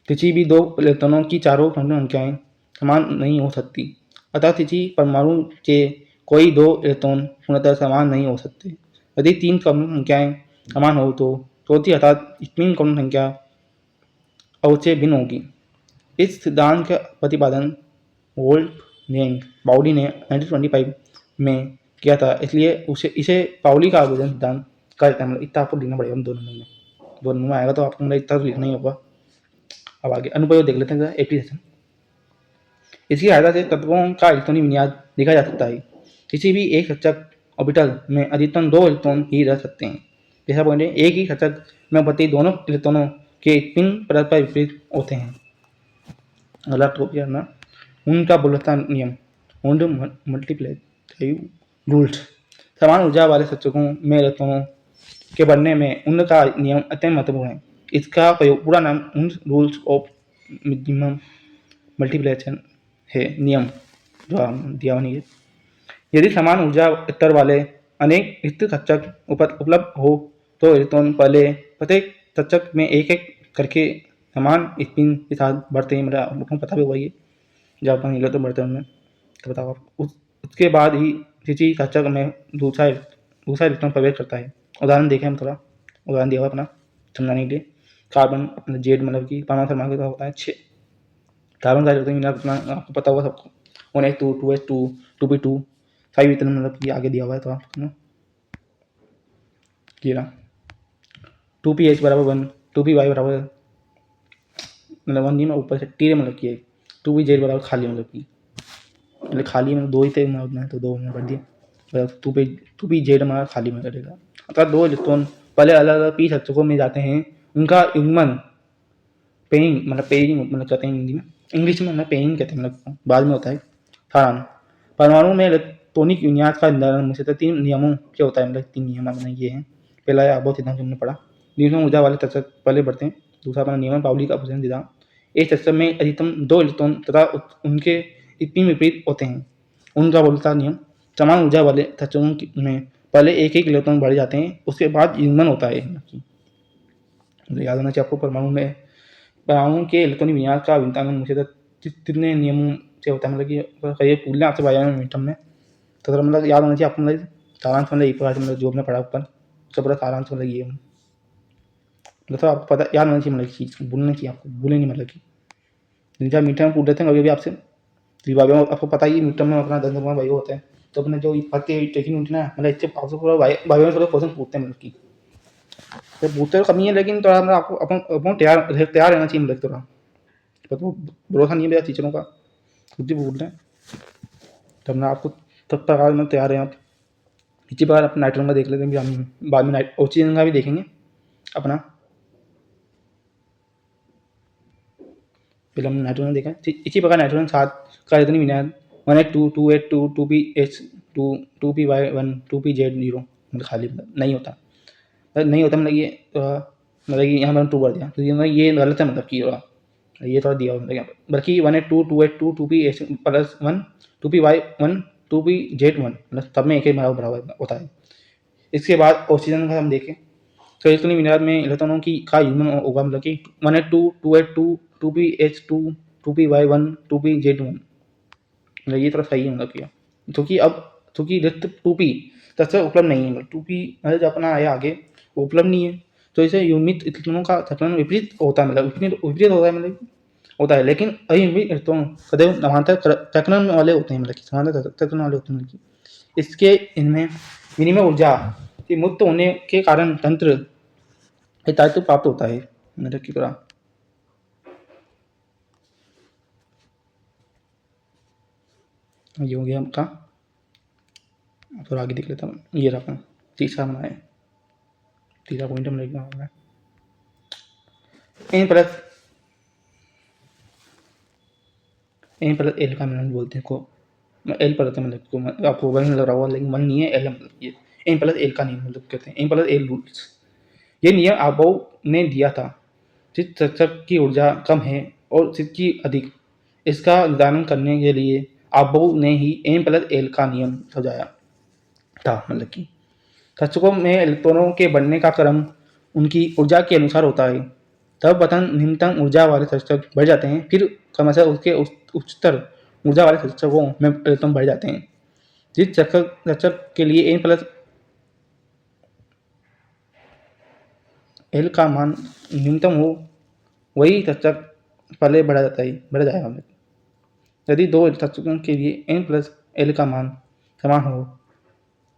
Speaker 1: किसी भी दो इलेक्ट्रॉनों की चारों क्वांटम संख्याएं समान नहीं हो सकती। अतः किसी परमाणु के कोई दो इलेक्ट्रॉन पूर्णतः समान नहीं हो सकते। यदि तीन क्वांटम संख्याएं समान हो तो चौथी अर्थात स्पिन क्वांटम संख्या अवश्य भिन्न होगी। इस सिद्धांत का प्रतिपादन वोल्फगैंग पाउली ने 1925 में किया था, इसलिए इसे पाउली का अपवर्जन सिद्धांत कहा जाता है। मतलब इतना आपको लिखना पड़ेगा दो नंबर में आएगा तो आपको मतलब इतना तो लिखना ही होगा। अब आगे अनुप्रयोग देख लेते हैं। एप्लीकेशन इसकी सहायता से तत्वों का इलेक्ट्रॉनिक विन्यास देखा जा सकता है। किसी भी एक सचक ऑर्बिटल में अधिकतम दो इलेक्ट्रॉन ही रह सकते हैं। जैसा पॉइंट है, एक ही सचक में उपस्थित दोनों इलेक्ट्रॉनों के स्पिन परस्पर विपरीत होते हैं। अगला टॉपिक है उनका बोल्ट्जमान नियम वुंड मल्टीप्लाई रूल्स। समान ऊर्जा वाले सचकों में इलेक्ट्रॉनों के बढ़ने में उन का नियम अत्यंत महत्वपूर्ण है। इसका प्रयोग पूरा नाम उन रूल्स ऑफ मिनिमम मल्टीप्लिकेशन है। नियम जो दिया नहीं है, यदि समान ऊर्जा स्तर वाले अनेक स्थिर सचक उपलब्ध हो तो इलेक्ट्रॉन पहले प्रत्येक सचक में एक एक करके समान स्पिन के साथ बढ़ते हैं। मतलब आपको पता भी होगा ये जब अपन इलेक्ट्रॉन बढ़ते हैं उनमें, तो बताओ आप उसके बाद ही किसी सचक में दूसरा इलेक्ट्रॉन प्रवेश करता है। उदाहरण देखें हम, थोड़ा उदाहरण दिया हुआ अपना समझाने के लिए। कार्बन अपना जेड मतलब कि परमाणु क्रमांक का होता है 6। कार्बन का इलेक्ट्रॉन अपना आपको पता होगा सबको 1s2 2s2 2p2 सभी इतना मतलब कि आगे दिया हुआ है। तो आप कीरा 2pH बराबर 1 2py बराबर मतलब 1 में ऊपर से टी मतलब कि 2pz बराबर खाली मतलब खाली में दो ही थे तो दो में बढ़ दिया 2pz हमारा खाली में करेगा। अर्थात दो इलेक्ट्रॉन पहले अलग अलग पी सच्चकों में जाते हैं, उनका युग्मन पेइंग मतलब कहते हैं हिंदी में, इंग्लिश में मतलब पेइंग कहते हैं, मतलब बाद में होता है सारांश। परमाणु में इलेक्ट्रॉनिक विन्यास का निर्धारण मुख्यतः 3 नियमों से होता है, मतलब 3 नियम अपने ये हैं। पहला है आबोध सिद्धांत हमने पढ़ा, न्यूट्रॉन ऊर्जा वाले तत्व पहले बढ़ते हैं। दूसरा अपना नियम पाउली का अपसरण सिद्धांत, इस तत्व में अधिकतम 2 इलेक्ट्रॉन तथा उनके इतनी विपरीत होते हैं, उनका बोलता नियम। समान ऊर्जा वाले तत्वों में पहले एक इलेक्ट्रॉन बढ़ जाते हैं, उसके बाद युग्मन होता है। याद होना चाहिए आपको, परमाणु के इलेक्ट्रॉनिक विन्यास का विन्यास मुख्यतः कितने नियमों से होता है, मतलब कि ये पूछना आपसे बायो मोमेंटम में, तो मतलब याद होना चाहिए आपको, मतलब सारांश मतलब एक प्रकार से मतलब जो हमने पढ़ा ऊपर उसका पूरा सारांश मतलब ये मतलब आपको पता याद होना चाहिए, मतलब चीज़ भूलना चाहिए आपको, भूले नहीं, मतलब कि जिनका मीटर में पूछ लेते हैं कभी भी आपसे, बायो आपको पता ही मीटर में अपना 10 नंबर बायो होता है, तो अपने जो पढ़ते टेकिंग होती है ना, मतलब इससे आपसे पूरा बायो में थोड़ा क्वेश्चन पूछते हैं, मतलब कि तो पूछते तो कमी है, लेकिन थोड़ा मतलब आपको अपन तैयार रहना चाहिए, मतलब थोड़ा तो भरोसा नहीं है मेरा टीचरों का, खुद ही बोल रहे हैं, तब ना आपको तब प्रकार में तैयार हैं आप। इसी प्रकार अपना नाइट्रोजन का देख लेते हैं, हम बाद में ऑक्सीजन का भी देखेंगे अपना। पहले हमने नाइट्रोजन देखा, इसी प्रकार नाइट्रोजन 7 का इतनी विन्यास 1H2 2H2 2PH2 2Py1 2PZ0 मतलब खाली नहीं होता, नहीं होता मतलब ये मतलब कि यहाँ पर 2 बढ़ दिया, तो ये गलत है, मतलब कि ये थोड़ा दिया मतलब यहाँ पर, बल्कि 1H2 2H2 2P+1 2Py1 2PZ1 मतलब सब में एक ही बराबर होता है। इसके बाद ऑक्सीजन का हम देखें तो इलेक्ट्रॉनिक विन्यास में इलेक्ट्रॉनों की का युग्मन होगा, मतलब कि 1H2 2H2 2PH2 2Py1 2PZ1, मतलब ये थोड़ा सही है, मतलब किया क्योंकि रिक्त 2P तत्व उपलब्ध नहीं है, मतलब 2P मतलब जो अपना आया आगे वो उपलब्ध नहीं है, तो इसे युग्मित इलेक्ट्रॉनों का संचलन विपरीत होता है, मतलब विपरीत होता है, मतलब होता है, लेकिन अयुग्मित इलेक्ट्रॉन सदैव समानांतर चक्रण वाले होते हैं, मतलब कि समानांतर चक्रण वाले होते हैं, मतलब कि इसके इनमें विनिमय ऊर्जा के मुक्त होने के कारण तंत्र स्थायित्व प्राप्त होता है, मतलब की तरह। ये हो गया आपका, थोड़ा आगे देख लेता हूँ, ये रहा अपना तीसरा बनाए, तीसरा पॉइंट हम लिखना होगा एन प्लस एल का मिलन बोलते हैं को, एल प्लस मतलब आपको वन लग रहा होगा, लेकिन वन नहीं है, एल मतलब ये एन प्लस एल का नियम मतलब कहते हैं, एन प्लस एल रूल्स। ये नियम आबोव ने दिया था, जिस तत्व की ऊर्जा कम है और जिसकी अधिक, इसका निर्धारण करने के लिए आबोव ने ही एन प्लस एल का नियम सुझाया था, मतलब कि तत्वों में इलेक्ट्रॉनों के बढ़ने का क्रम उनकी ऊर्जा के अनुसार होता है, तब पतन निम्नतम ऊर्जा वाले तत्व बढ़ जाते हैं, फिर क्रमशः उसके उच्चतर ऊर्जा वाले तत्वों में इलेक्ट्रॉन बढ़ जाते हैं। जिस तत्व के लिए एन प्लस एल का मान न्यूनतम हो वही तत्व पहले बढ़ा जाएगा। यदि दो तत्वों के लिए एन प्लस एल का मान समान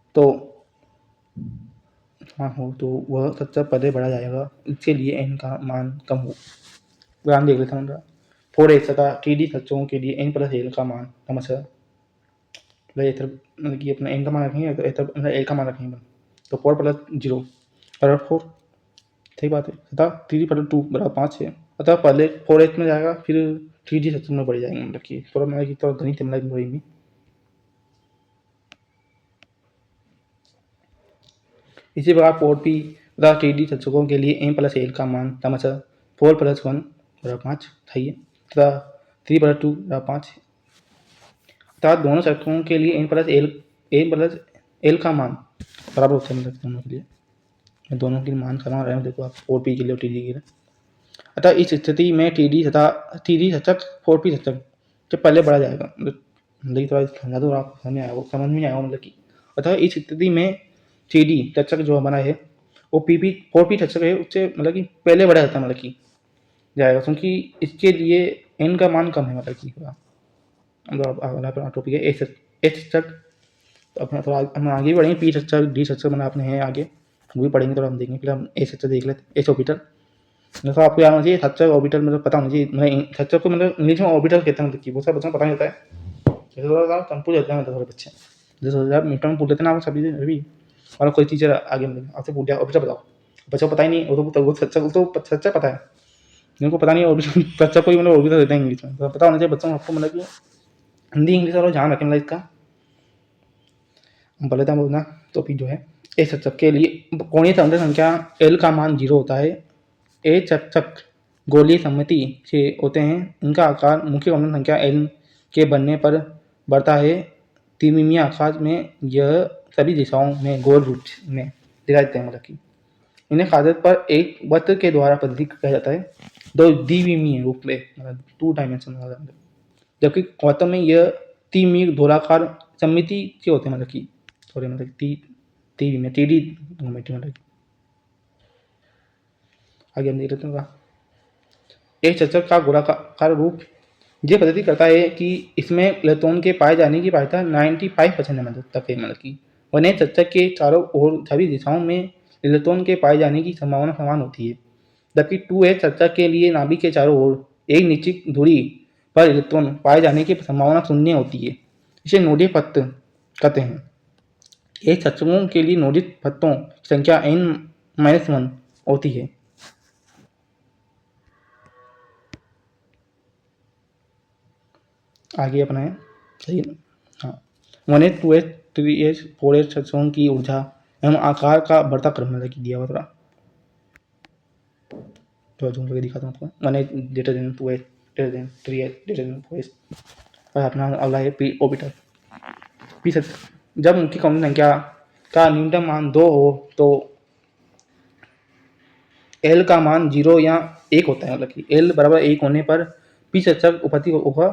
Speaker 1: तो वह तत्व पहले बढ़ा जाएगा, इसके लिए एन का मान कम हो। उदाहरण देख लेता हूँ, 4H तथा 3D तत्वों के लिए एन प्लस एल का मान क्रमशः मतलब कि अपना एन का मान रखेंगे तो एल का मान रखेंगे, तो 4+0 बराबर 4, सही बात है, तथा 3D+2 बराबर 5 है, अतः पहले 4H में जाएगा, फिर 3D तत्व में बढ़ जाएंगे, मतलब कि थोड़ा मतलब कि थोड़ा गणित मतलब में। इसी प्रकार 4P तथा 3D तत्वों के लिए एन प्लस एल का मान क्रमशः 4+1 बराबर 5 सही है, तथा 3+2 बराबर 5 है, अर्थात दोनों तत्वों के लिए एन प्लस एल का मान बराबर होता है, मतलब दोनों के मान समान रहे, देखो आप 4P के लिए और 3D के लिए। अतः इस स्थिति में 3D तत्व 4P तत्व से पहले बढ़ा जाएगा, मतलब थोड़ा समझा दो आप, समझ में आएगा, मतलब कि अतः इस स्थिति में 3D तत्व जो बना है वो 4P तत्व है उससे मतलब कि पहले बढ़ा जाता है, मतलब कि जाएगा, क्योंकि इसके लिए एन का मान कम है, मतलब कि अगला टॉपिक है एच तक, तो अपना थोड़ा हम आगे भी पढ़ेंगे, पी स्ट्रक्चर डी स्ट्रक्चर बना अपने हैं आगे, वो भी पढ़ेंगे, थोड़ा हम देखेंगे, फिर हम एच स्ट्रक्चर देख लेते, एच ऑर्बिटल। मतलब आपको याद होना चाहिए स्ट्रक्चर ऑर्बिटल मतलब पता होना चाहिए, मतलब स्ट्रक्चर को मतलब इंग्लिश में ऑर्बिटल कहते हैं, मतलब कि बहुत सारे बच्चों को पता नहीं होता है, जैसे थोड़ा कंफ्यूज होता है, मतलब थोड़े बच्चे जैसे मीटर में पूछ लेते हैं ना, आप सभी अभी और कोई टीचर आगे मतलब आपसे पूछ दिया ऑर्बिटल बताओ, बच्चों को पता ही नहीं, वो तो सच्चा पता है, जिनको पता नहीं है और भी बच्चों को ही मतलब और भी देते हैं इंग्लिश में, तो पता होना चाहिए बच्चों को आपको मतलब कि हिंदी इंग्लिश वालों ध्यान रखें मतलब इसका। बोले था बोलना तो फिर जो है एक चकचक के लिए कोणीय सौंदर्य संख्या एल का मान 0 होता है। ए चकचक गोलीय सममिति से होते हैं, इनका आकार मुख्य कॉम्प्लेक्स संख्या एन के बनने पर बढ़ता है। त्रिमिमीय आकार में यह सभी दिशाओं में गोल रूप में दिखाई देते हैं, मतलब कि इन्हें खासतौर पर एक वक्र के द्वारा प्रदर्शित किया जाता है, दो द्विविमीय रूप में, मतलब 2 डायमेंशन, जबकि वास्तव में यह त्रिमिमीय गोलाकार सममिति के होते हैं, मतलब कि सॉरी मतलब त्रिविमीय 3D ज्योमेट्री, मतलब आगे हम देख लेते हैं। एक चक्कर का गोलाकार रूप ये प्रदर्शित करता है कि इसमें इलेक्ट्रॉन के पाए जाने की प्रायिकता 95% मतलब तक है, मतलब कि वन्य चक्कर के चारों ओर सभी दिशाओं में इलेक्ट्रॉन के पाए जाने की संभावना समान होती है, जबकि 2s चक्कर के लिए नाभिक के चारों ओर एक निश्चित दूरी पर इलेक्ट्रॉन पाए जाने की संभावना शून्य होती है। इसे नोडीय पथ कहते हैं। एक चक्करों के लिए नोडित पथों की संख्या n-1 होती है। आगे अपना है सही है। हाँ, 1s 2s 3s 4s चक्करों की ऊर्जा एवं आकार का बढ़ता क्रम मतलब कि दिया हुआ थोड़ा, तो जूम करके दिखाता हूँ आपको। 1s greater than 2s greater than 3s greater than 4s। और अपना अगला है पी ऑर्बिटल। पी जब मुख्य कॉम्प्लेक्स संख्या का न्यूनतम मान 2 हो तो एल का मान 0 या 1 होता है, मतलब कि एल बराबर 1 होने पर पी चर्चक उपपत्ति होगा।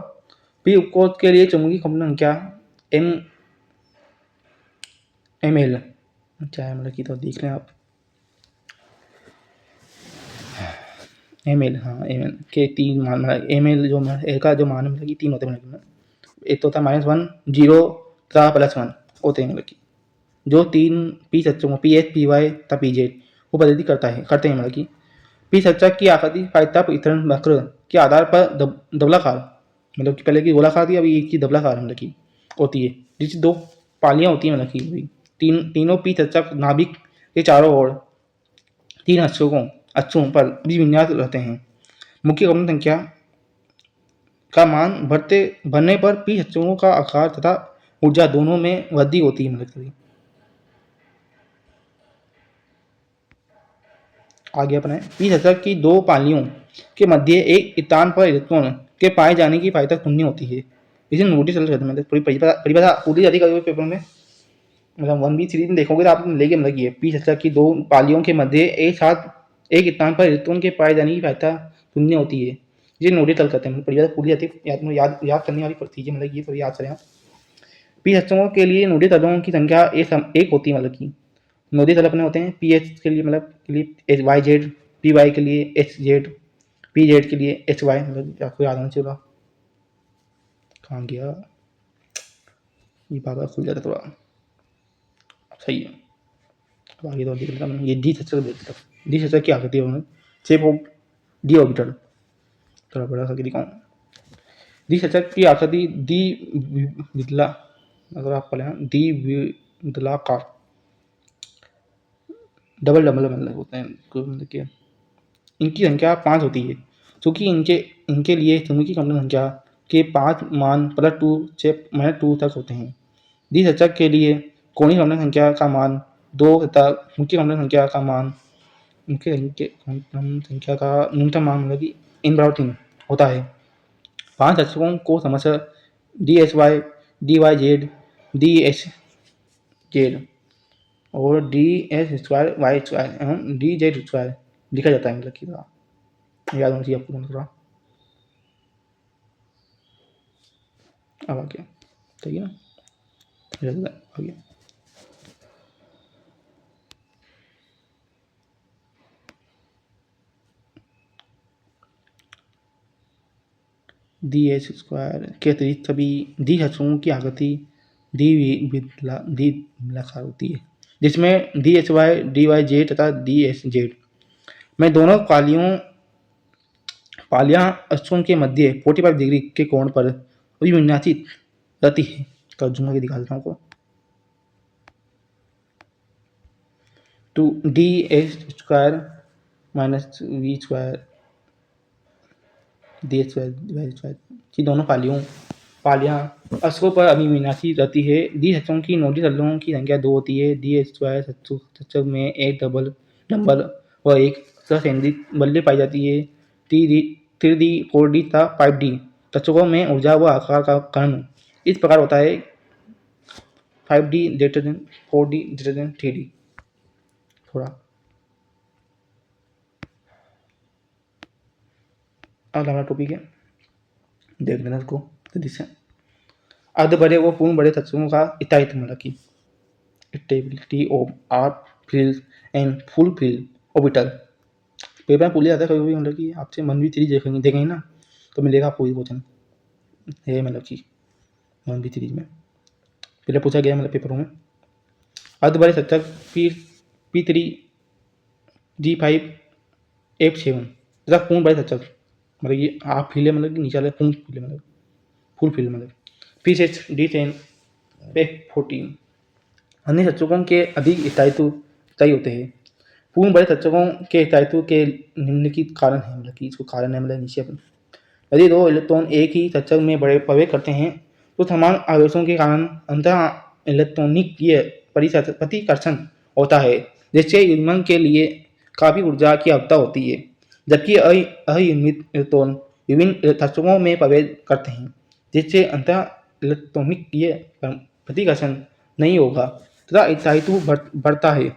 Speaker 1: पी उपकोष के लिए चुंबकीय कॉम्प्लेक्स संख्या एम एल क्या है, मतलब कि तो देख लें आप। एम एल, हाँ एम एल के 3 मान, मतलब एम एल जो एल का जो मान है मतलब कि 3 होते हैं, मतलब एक तो होता है -1 0 तथा +1 होते हैं, मतलब कि जो 3 पी चर्चकों पी एच पी वाई तथा पी जेड वो प्रदर्शित करते हैं, मतलब कि पी चर्चक की आकृति प्रायिकता वितरण वक्र के आधार पर धबलाकार, मतलब कि पहले की गोलाकार थी, अभी एक की धबलाकार मतलब की होती है, जिसकी 2 पालियां होती हैं, मतलब कि तीनों पी चर्चक नाभिक के चारों ओर 3 अक्षों पर भी विन्यास रहते हैं। मुख्य कॉम्प्लेक्स संख्या का मान बढ़ने पर पी चर्चकों का आकार तथा ऊर्जा दोनों में वृद्धि होती है, मतलब कि आगे अपना है पी चर्चक की 2 पालियों के मध्य एक स्थान पर इलेक्ट्रॉन के पाए जाने की प्रायिकता शून्य होती है। इसे नोटिस करते हैं, मतलब पूरी परिभाषा पूरी जाती है पेपर में, मतलब 1B सीरीज में देखोगे तो आपने लेके मतलब ये पी चर्चक की 2 पालियों के मध्य एक साथ एक स्थान पर इलेक्ट्रॉन के पाए जाने की प्रायिकता शून्य होती है। ये नोटिस करते हैं, परिभाषा पूरी जाती है, याद करने वाली चीजें, मतलब ये थोड़ी याद करें आप। पी चर्चकों के लिए नोटिस तलों की संख्या एक होती है, मतलब की नोटिस तल अपने होते हैं पी एच के लिए, मतलब के लिए वाई जेड, पी वाई के लिए एच जेड, पी जेड के लिए एच वाई, मतलब आपको याद होना चाहिए। कहाँ गया ये बाबा, खुल जाता थोड़ा, सही है। अब आगे तो देख लेता हूँ, ये डी स्ट्रक्चर देख लेता हूँ। डी स्ट्रक्चर की आकृति है शेप ऑफ डी ऑर्बिटल, थोड़ा बड़ा सा दिखाऊँ। डी स्ट्रक्चर की आकृति डी विदला, अगर आप पढ़े डी विदलाकार डबल डबल मतलब होते हैं, मतलब कि इनकी संख्या 5 होती है, क्योंकि इनके लिए चुंबकीय कॉम्प्लेक्स संख्या के 5 मान +2 से -2 तक होते हैं। डी चर्चक के लिए कोणीय कॉम्प्लेक्स संख्या का मान 2 तथा मुख्य कॉम्प्लेक्स संख्या का मान संख्या का न्यूनतम मान मतलब कि n बराबर 3 होता है। 5 चर्चकों को क्रमशः d h y, d y z, d h z और d h square y square एवं डी जेड स्क्वायर लिखा जाता है, मतलब कि याद होना चाहिए आपको थोड़ा। अब आ गया, सही है ना, आ गया। डी एच स्क्वायर के अतिरिक्त सभी डी चर्चकों की आकृति द्विविलाकार होती है, जिसमें d h y, d y z तथा डी एच जेड में दोनों पालियां अक्षों के मध्य 45 डिग्री के कोण पर विन्यासित रहती है। तर्जुमा के दिखा देता हूँ आपको। Two d h square minus v square d h square y square की दोनों पालियाँ अक्षों पर अभिविन्यासी रहती है। डी सच्चों की नोडी तलों की संख्या 2 होती है। डी एच स्क्वायर सच्चों में एक डबल नंबर व एक सहकेंद्रित बल्ले पाई जाती है। 3D 4D तथा 5D तत्वों में ऊर्जा व आकार का कर्ण इस प्रकार होता है 5D greater than 4D greater than 3D। थोड़ा अगला टॉपिक है, देख लेना इसको जल्दी से। अर्ध बड़े व पूर्ण बड़े तत्वों का स्थायित्व मतलब की stability of arc field and full filled orbital. Paper में पूछ लिया जाता है कभी भी, मतलब कि आपसे मन भी सीरीज देखेंगे ना तो मिलेगा आपको ये क्वेश्चन है, मतलब कि मन भी सीरीज में पहले पूछा गया मतलब पेपरों में। अर्ध बड़े सच्चक P3 G5 F7 तथा पूर्ण बड़े सच्चक मतलब ये हाफ फील्ड है, मतलब कि नीचे वाले पूर्ण फील्ड मतलब फुल फील्ड मतलब P6 D10 F14 अन्य सच्चकों के अधिक स्थायी होते हैं। पूर्ण बड़े सच्चकों के स्थायित्व के निम्नलिखित कारण है, मतलब कि इसको कारण है मतलब नीचे अपन। यदि दो इलेक्ट्रॉन एक ही सच्चक में प्रवेश करते हैं तो समान आवेशों के कारण अंतः इलेक्ट्रॉनिकीय प्रतिकर्षण होता है, जिससे युग्मन के लिए काफी ऊर्जा की आवश्यकता होती है। जबकि अयुग्मित इलेक्ट्रॉन विभिन्न सच्चकों में प्रवेश करते हैं, जिससे अंतः इलेक्ट्रॉनिकीय प्रतिकर्षण नहीं होगा तथा स्थायित्व बढ़ता है।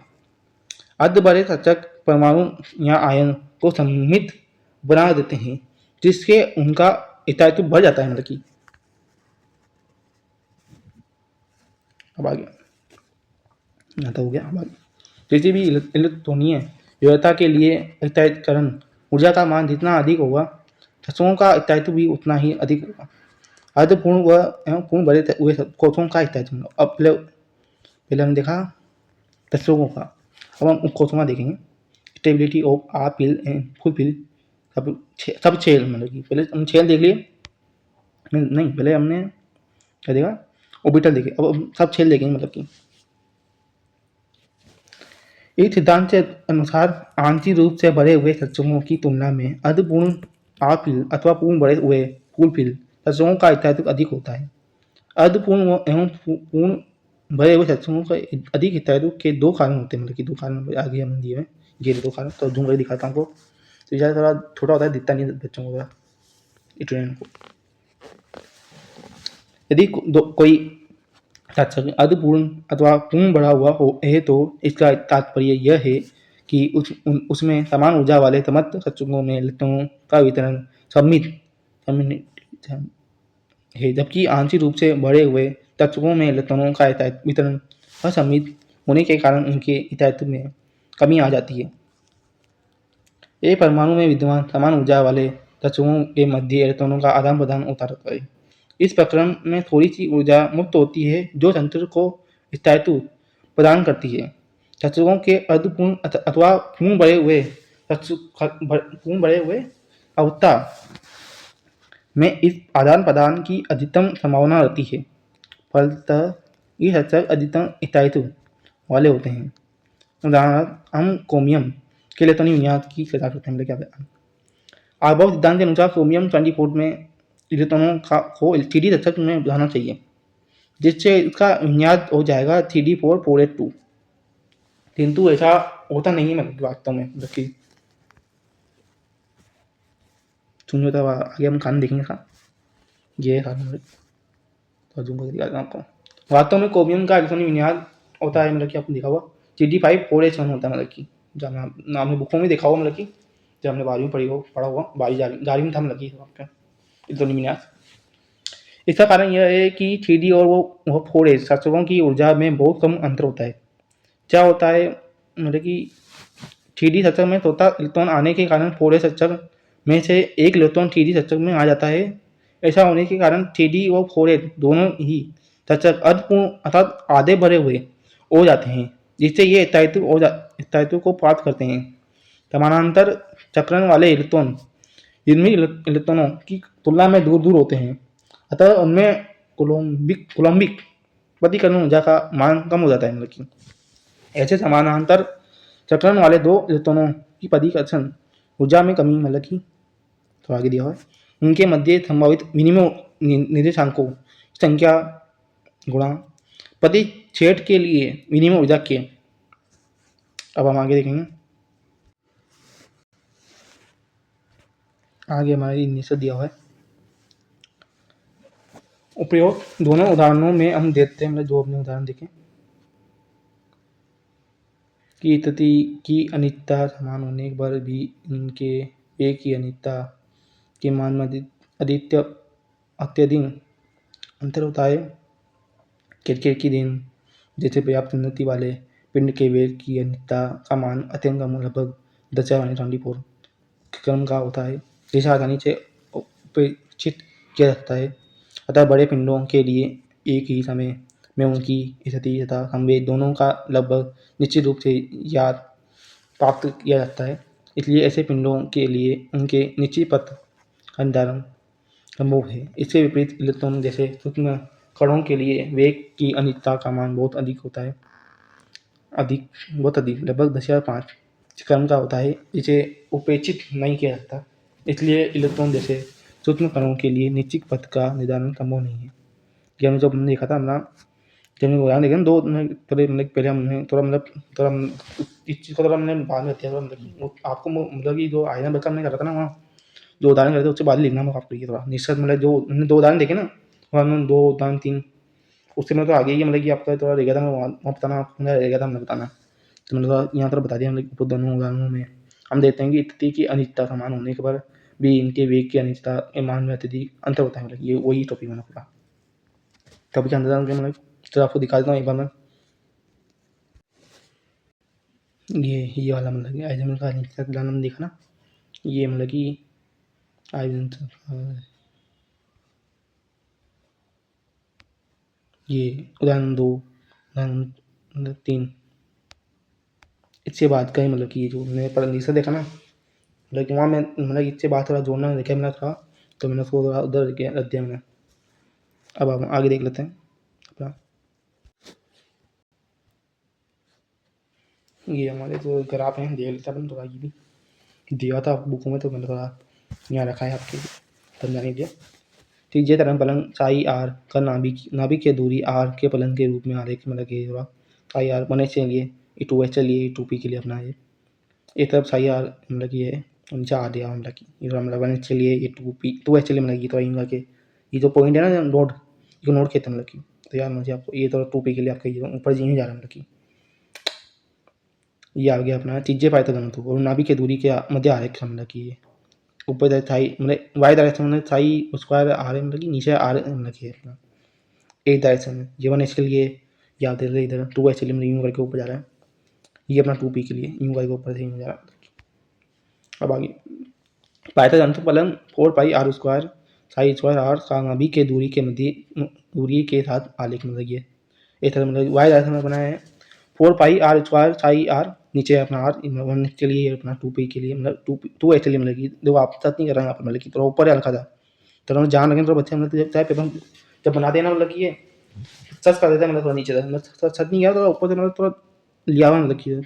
Speaker 1: अर्ध बड़े सच्चक परमाणु या आयन को सममित बना देते हैं, जिससे उनका स्थायित्व बढ़ जाता है, मतलब कि अब आगे यहाँ तो हो गया। अब आगे किसी भी इलेक्ट्रॉनीय व्यवस्था के लिए स्थायित्वकरण ऊर्जा का मान जितना अधिक होगा तत्वों का स्थायित्व भी उतना ही अधिक होगा। अर्धपूर्ण व एवं पूर्ण बड़े हुए कोषों का स्थायित्व, अब पहले हमने देखा तत्वों का, अब हम कोषों का देखेंगे। Stability of r field and full field subshell, मतलब कि पहले हम छेल देख लिए नहीं, पहले हमने क्या देखा ऑर्बिटल देखे, अब सब छेल देखेंगे। मतलब कि इस सिद्धांत के अनुसार आंशिक रूप से भरे हुए तत्वों की तुलना में अर्धपूर्ण आर फील्ड अथवा पूर्ण भरे हुए फुल फील्ड तत्वों का स्थायित्व अधिक होता है। अर्धपूर्ण एवं पूर्ण भरे हुए तत्वों का अधिक स्थायित्व के दो कारण होते हैं, मतलब कि दो कारण आगे हमने दिए हैं, ये दो कारण तो जूम करके दिखाता हूँ आपको। तो यह थोड़ा छोटा होता है, दिखता नहीं बच्चों को स्टूडेंट को। यदि कोई तत्व अर्धपूर्ण अथवा पूर्ण बढ़ा हुआ है तो इसका तात्पर्य यह है कि उसमें समान ऊर्जा वाले समस्त तत्वों में इलेक्ट्रॉनों का वितरण सममित है, जबकि आंशिक रूप से बढ़े हुए तत्वों में इलेक्ट्रॉनों का वितरण असममित होने के कारण उनके स्थायित्व में कमी आ जाती है। एक परमाणु में विद्यमान समान ऊर्जा वाले तत्वों के मध्य इलेक्ट्रॉनों का आदान प्रदान होता रहता है। इस प्रकरण में थोड़ी सी ऊर्जा मुक्त होती है जो तंत्र को स्थायित्व प्रदान करती है। तत्वों के अर्धपूर्ण अथवा पूर्ण बढ़े हुए अवस्था में इस आदान प्रदान की अधिकतम संभावना रहती है। फलतः ये तत्व अधिकतम स्थायित्व वाले होते हैं। उदाहरण हम क्रोमियम के इलेक्ट्रॉनिक विन्यास की चर्चा करते हैं। क्या आबॉव सिद्धांत के अनुसार क्रोमियम 24 में इलेक्ट्रॉनों को 3D तत्व में बढ़ाना चाहिए, जिससे इसका विन्यास हो जाएगा 3D4 482, किंतु ऐसा होता नहीं है मतलब वास्तव में। जबकि सुनिए तो आगे हम खान देखेंगे इसका, ये खान दिखाता हूँ आपको। वास्तव में क्रोमियम का इलेक्ट्रॉनिक विन्यास होता है, मतलब कि आपने देखा हुआ 3D5 4H1 होता है, मतलब कि जब आपने बुकों में देखा हुआ, मतलब कि जब हमने 12वीं पढ़ा हुआ 12वीं में था, मतलब कि आपका इलेक्ट्रॉनिक विन्यास। इसका कारण यह है कि 3D और वो 4H तत्वों की ऊर्जा में बहुत कम अंतर होता है। क्या होता है, मतलब कि 3D तत्व में तोता इलेक्ट्रॉन आने के कारण 4H तत्व में से एक इलेक्ट्रॉन 3D तत्व में आ जाता है। ऐसा होने के कारण 3D और 4H दोनों ही तत्व अर्धपूर्ण अर्थात आधे भरे हुए हो जाते हैं, जिससे ये स्थायित्व को प्राप्त करते हैं। समानांतर चक्रण वाले इलेक्ट्रॉन युग्मित इलेक्ट्रॉनों की तुलना में दूर दूर होते हैं, अतः उनमें कौलंबिक प्रतिकरण ऊर्जा का मान कम हो जाता है। मतलब कि ऐसे समानांतर चक्रण वाले दो इलेक्ट्रॉनों की परिकर्षण ऊर्जा में कमी मतलब कि तो आगे दिया हुआ है, उनके मध्य संभावित विनिमय निर्देशांकों की संख्या गुणा प्रतिच्छेद के लिए विनिमय ऊर्जा के। अब हम आगे देखेंगे, आगे हमारे निश्चित दिया हुआ है उपयोग। दोनों उदाहरणों में हम देखते हैं, मतलब जो अपने उदाहरण देखें की स्थिति की अनित्यता समान होने पर भी इनके एक ही अनित्यता के मान में अत्यधिक अंतर होता है। क्रिकेट की दिन जैसे पर्याप्त उन्नति वाले पिंड के वेग की अनित्यता का मान अत्यंत कम लगभग 10⁻24 क्रम का होता है, जिसे आसानी से उपेक्षित किया जा सकता है। अतः बड़े पिंडों के लिए एक ही समय में उनकी स्थिति तथा संवेग दोनों का लगभग निश्चित रूप से याद प्राप्त किया जाता है। इसलिए ऐसे पिंडों के लिए उनके निश्चित पथ का निर्धारण संभव है। इसके विपरीत इलेक्ट्रॉन जैसे सूक्ष्म कणों के लिए वेग की अनित्यता का मान बहुत अधिक होता है, बहुत अधिक लगभग 10/5 क्रम का होता है, इसे उपेक्षित नहीं किया जाता। इसलिए इलेक्ट्रॉन जैसे सूक्ष्म कणों के लिए निश्चित पथ का निर्धारण संभव नहीं है। ये हमने जब हमने देखा था अपना, जब हमने उदाहरण देखे ना दो, थोड़े मतलब पहले हमने थोड़ा इस चीज़ को थोड़ा हमने बाद में किया, मतलब आपको मतलब कि जो आयरन बल्कि हमने करा था ना वहाँ जो उदाहरण करे थे उससे बाद लिखना आपको ये थोड़ा निश्चित, मतलब जो हमने दो उदाहरण देखे ना वहाँ हमने 2 उदाहरण 3 उससे मतलब तो आगे ही मतलब कि आपका थोड़ा रह गया था, वहाँ बताना आपको रह गया था हमने बताना, तो मैंने थोड़ा यहाँ थोड़ा बता दिया। मतलब दोनों उदाहरणों में हम देखते हैं कि स्थिति की अनित्यता समान होने के पर भी इनके वेग की अनित्यता के मान में अत्यधिक अंतर होता है। मतलब ये वही टॉपिक मैंने पूरा टॉपिक के अंदर मतलब तो आपको दिखा देता हूँ एक बार मैं, ये वाला मतलब कि आइजेंस्टाइन का अनित्यता सिद्धांत हमने देखा ना, ये मतलब कि आइजेंस्टाइन ये उदाहरण 2 उदाहरण 3 इससे बात का ही मतलब कि ये जो मैंने पर देखा ना, मतलब कि वहाँ मैं मतलब इससे बात थोड़ा जोड़ना देखा मैंने थोड़ा, तो मैंने उसको थोड़ा उधर रख दिया मैंने। अब हम आगे देख लेते हैं अपना, ये हमारे जो ग्राफ हैं देख लेते हैं थोड़ा, ये भी दिया था बुकों में तो मैंने थोड़ा यहाँ रखा है आपके समझाने के लिए। ठीक, ये तरंग फलन साई आर का नाभिक की दूरी आर के फलन के रूप में आरेख मतलब कि थोड़ा साई आर 1h के लिए, ये 2h के लिए, 2p के लिए अपना ये एक तरफ साई आर मतलब कि है नीचे आ दिया मतलब कि ये मतलब 1h के लिए, ये 2h के लिए मतलब कि तो इन करके ये जो पॉइंट है ना नोड, ये नोड कहते हैं मतलब कि, तो यार मुझे आपको ये तो 2p के लिए आपका ये ऊपर जी नहीं जा रहा मतलब कि ये आ गया अपना त्रिज्य पाइथागोरस घनत्व और नाभिक की दूरी के मध्य आरेख मतलब कि ये ऊपर जाए थाई मतलब वाई डायरेक्शन में थाई स्क्वायर आ रहे मतलब कि नीचे आ रहे मतलब कि अपना एक डायरेक्शन में ये 1h के लिए या इधर इधर 2h के लिए मतलब यूँ करके ऊपर जा रहा है, ये अपना 2p के लिए यूँ करके ऊपर से यूँ जा रहा है। अब आगे पाइथागोरस घनत्व फलन 4πr² साई स्क्वायर आर का नाभिक के दूरी के मध्य दूरी के साथ आलेख मतलब ये एक तरह मतलब वाई डायरेक्शन में बनाया है 4πr² साई आर नीचे अपना आर 1 के लिए अपना 2p के लिए मतलब 2h के लिए मतलब कि देखो आप सर्च नहीं कर रहे हैं आप मतलब कि थोड़ा ऊपर हल्का था, तो हम जान रखें थोड़ा बच्चे मतलब चाहे पेपर जब बनाते हैं ना मतलब कि ये सर्च कर देते हैं मतलब थोड़ा नीचे था मतलब सर्च नहीं किया थोड़ा ऊपर से मतलब थोड़ा लिया हुआ मतलब कि,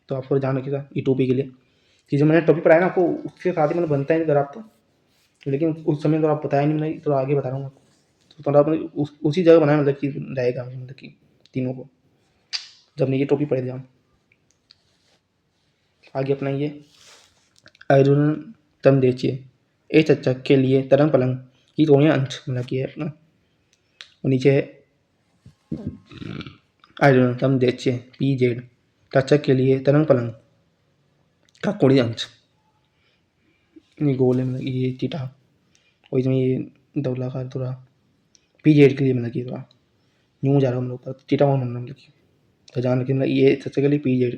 Speaker 1: तो आप थोड़ा ध्यान रखिएगा ई 2p के लिए कि जो मैंने टॉपिक पढ़ाया ना आपको उसके साथ ही मतलब बनता है अगर आप तो, लेकिन उस समय तो आप बताया नहीं, मैं थोड़ा आगे बता रहा हूँ आपको, तो थोड़ा अपने उसी जगह बनाया मतलब कि रहेगा मतलब कि तीनों को जब नहीं ये टॉपिक पढ़े थे हम। आगे अपना ये आयरन तम देखिए एक चच्चक के लिए तरंग फलन की कोणीय अंश मतलब कि है अपना नीचे है आयरन तम देखिए pz चच्चक के लिए तरंग फलन का कोणीय अंश ये गोल है मतलब ये थीटा और इसमें ये दौलाकार थोड़ा pz के लिए मतलब कि थोड़ा यूँ जा रहा हूँ हम लोग का थीटा वन मतलब कि, तो जान रखिए मतलब ये चच्चक के लिए pz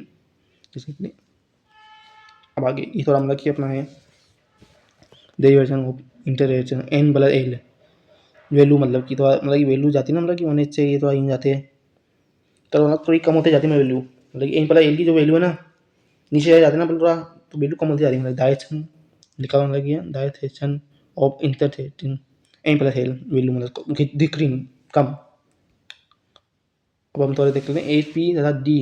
Speaker 1: जैसे कि अब आगे ये थोड़ा मतलब कि अपना है derivation of interaction n + l value मतलब कि थोड़ा मतलब कि वैल्यू जाती है ना मतलब कि होने से ये थोड़ा इन जाते हैं तो मतलब थोड़ी कम होते जाती है वैल्यू मतलब कि n + l की जो वैल्यू है ना नीचे जाते हैं ना थोड़ा तो वैल्यू कम होती जाती है मतलब डायरेक्शन लिखा हुआ मतलब कि direction of intersecting n + l value मतलब डिक्रीज कम। अब हम थोड़े देख लेते हैं एच पी तथा डी